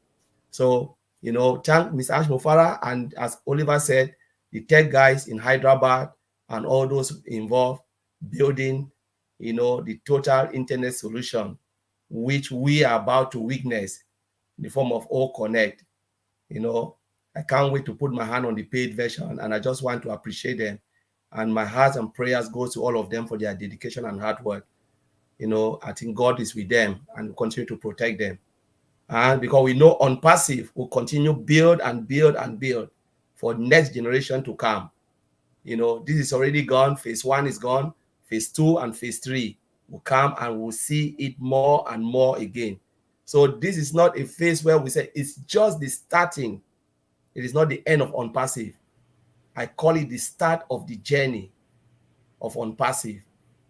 So, thank Mr. Ash Mufara, and as Oliver said, the tech guys in Hyderabad and all those involved building, the total internet solution, which we are about to witness in the form of O Connect. I can't wait to put my hand on the paid version, and I just want to appreciate them. And my heart and prayers goes to all of them for their dedication and hard work. I think God is with them and will continue to protect them. And because we know OnPassive will continue build and build and build for next generation to come. This is already gone. Phase 1 is gone. Phase 2 and phase 3 will come, and we'll see it more and more again. So this is not a phase where we say it's just the starting. It is not the end of OnPassive. I call it the start of the journey of OnPassive.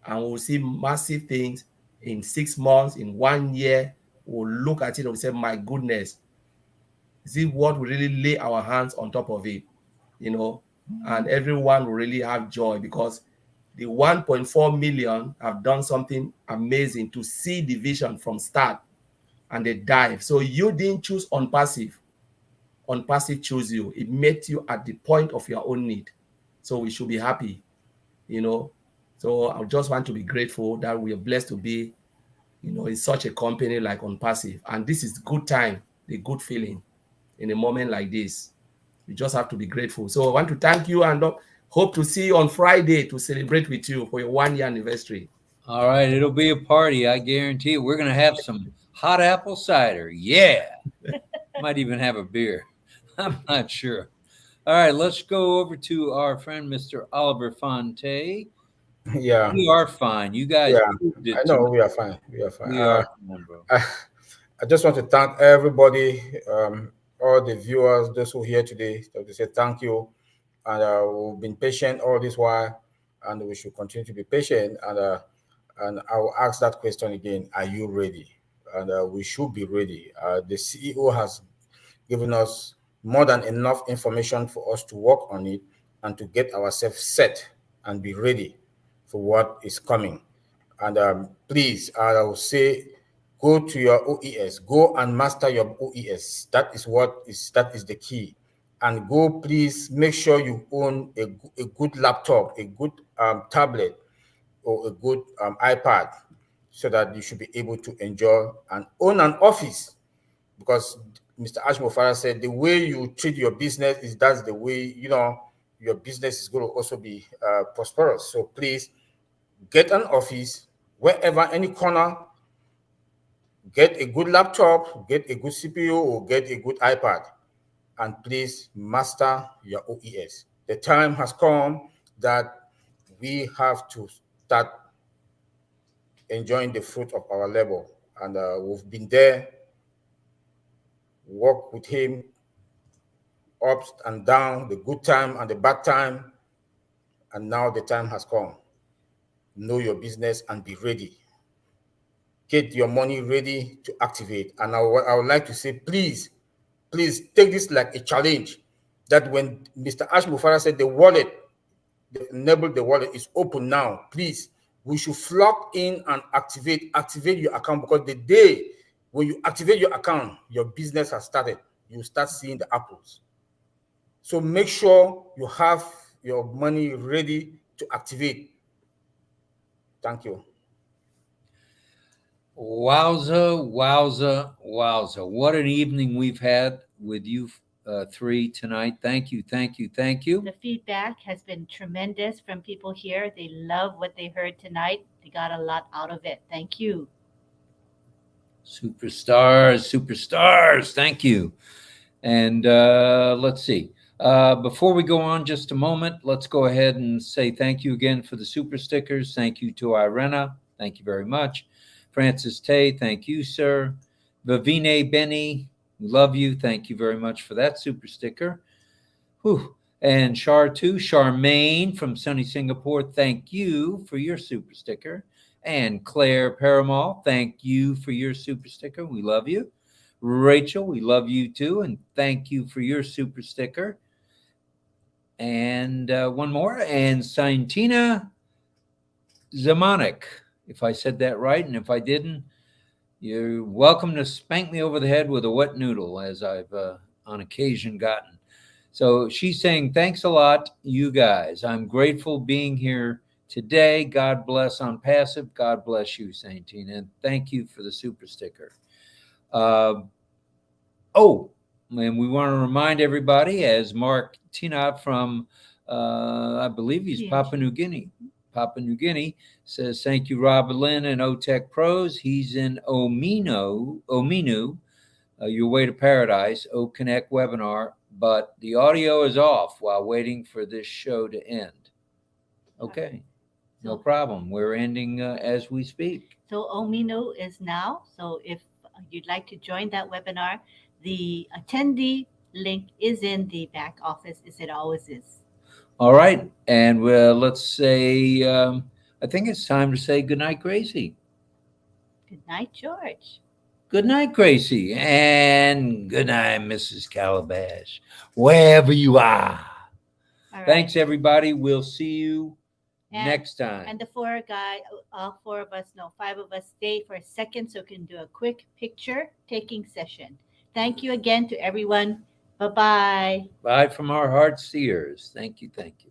And we'll see massive things in 6 months, in 1 year. We'll look at it and we'll say, my goodness, is it what we really lay our hands on top of it? And everyone will really have joy, because the 1.4 million have done something amazing to see the vision from start, and they dive. So you didn't choose OnPassive. OnPassive chose you. It met you at the point of your own need. So we should be happy, So I just want to be grateful that we are blessed to be, in such a company like OnPassive. And this is good time, the good feeling in a moment like this. You just have to be grateful. So I want to thank you, and hope to see you on Friday to celebrate with you for your 1-year anniversary. All right. It'll be a party. I guarantee it. We're going to have some hot apple cider. Yeah. Might even have a beer. I'm not sure. All right. Let's go over to our friend, Mr. Oliver Fonteh. Yeah. We are fine. You guys. I know we are fine. We are fine. We are fine, bro. I just want to thank everybody, all the viewers, those who are here today. So to say thank you. And we've been patient all this while, and we should continue to be patient. And I will ask that question again: are you ready? And we should be ready. The CEO has given us more than enough information for us to work on it and to get ourselves set and be ready for what is coming. And please, I will say, go to your OES, go and master your OES. That is the key. And go, please make sure you own a good laptop, a good tablet, or a good iPad, so that you should be able to enjoy and own an office. Because Mr. Ashmofara said, the way you treat your business that's the way, your business is going to also be prosperous. So please get an office wherever, any corner, get a good laptop, get a good CPU, or get a good iPad, and please master your OES. The time has come that we have to start enjoying the fruit of our labor. And we've been there, work with him, ups and down, the good time and the bad time. And now the time has come. Know your business and be ready. Get your money ready to activate. And I would like to say, please take this like a challenge, that when Mr. Ashmofara said the wallet, enable the wallet is open now, please, we should flock in and activate your account, because the day when you activate your account, your business has started. You start seeing the apples. So make sure you have your money ready to activate. Thank you. Wowza, wowza, wowza. What an evening we've had with you three tonight. Thank you, thank you, thank you. The feedback has been tremendous from people here. They love what they heard tonight. They got a lot out of it. Thank you. Superstars. Thank you. And let's see. Before we go on just a moment, let's go ahead and say thank you again for the super stickers. Thank you to Irena. Thank you very much. Francis Tay, thank you, sir. Vavine Benny, love you. Thank you very much for that super sticker. Whew. And Charmaine from sunny Singapore, thank you for your super sticker. And Claire Paramal, thank you for your super sticker. We love you. Rachel, we love you too, and thank you for your super sticker. And one more, and Santina Zamanik, if I said that right, and if I didn't, you're welcome to spank me over the head with a wet noodle, as I've on occasion gotten. So she's saying, thanks a lot, you guys. I'm grateful being here today. God bless on passive. God bless you, Santina, and thank you for the super sticker. And we want to remind everybody, as Mark Tinat from, I believe he's Papua New Guinea, says, thank you, RobLynn and OTech Pros. He's in OMinoo, Your Way to Paradise, O-Connect webinar, but the audio is off while waiting for this show to end. Okay, no problem. We're ending as we speak. So OMinoo is now. So if you'd like to join that webinar, the attendee link is in the back office, as it always is. All right. And let's say, I think it's time to say goodnight, Gracie. Good night, George. Good night, Gracie. And good night, Mrs. Calabash, wherever you are. All right. Thanks, everybody. We'll see you next time. And the five of us stay for a second so we can do a quick picture taking session. Thank you again to everyone. Bye-bye. Bye from our hearts to yours. Thank you. Thank you.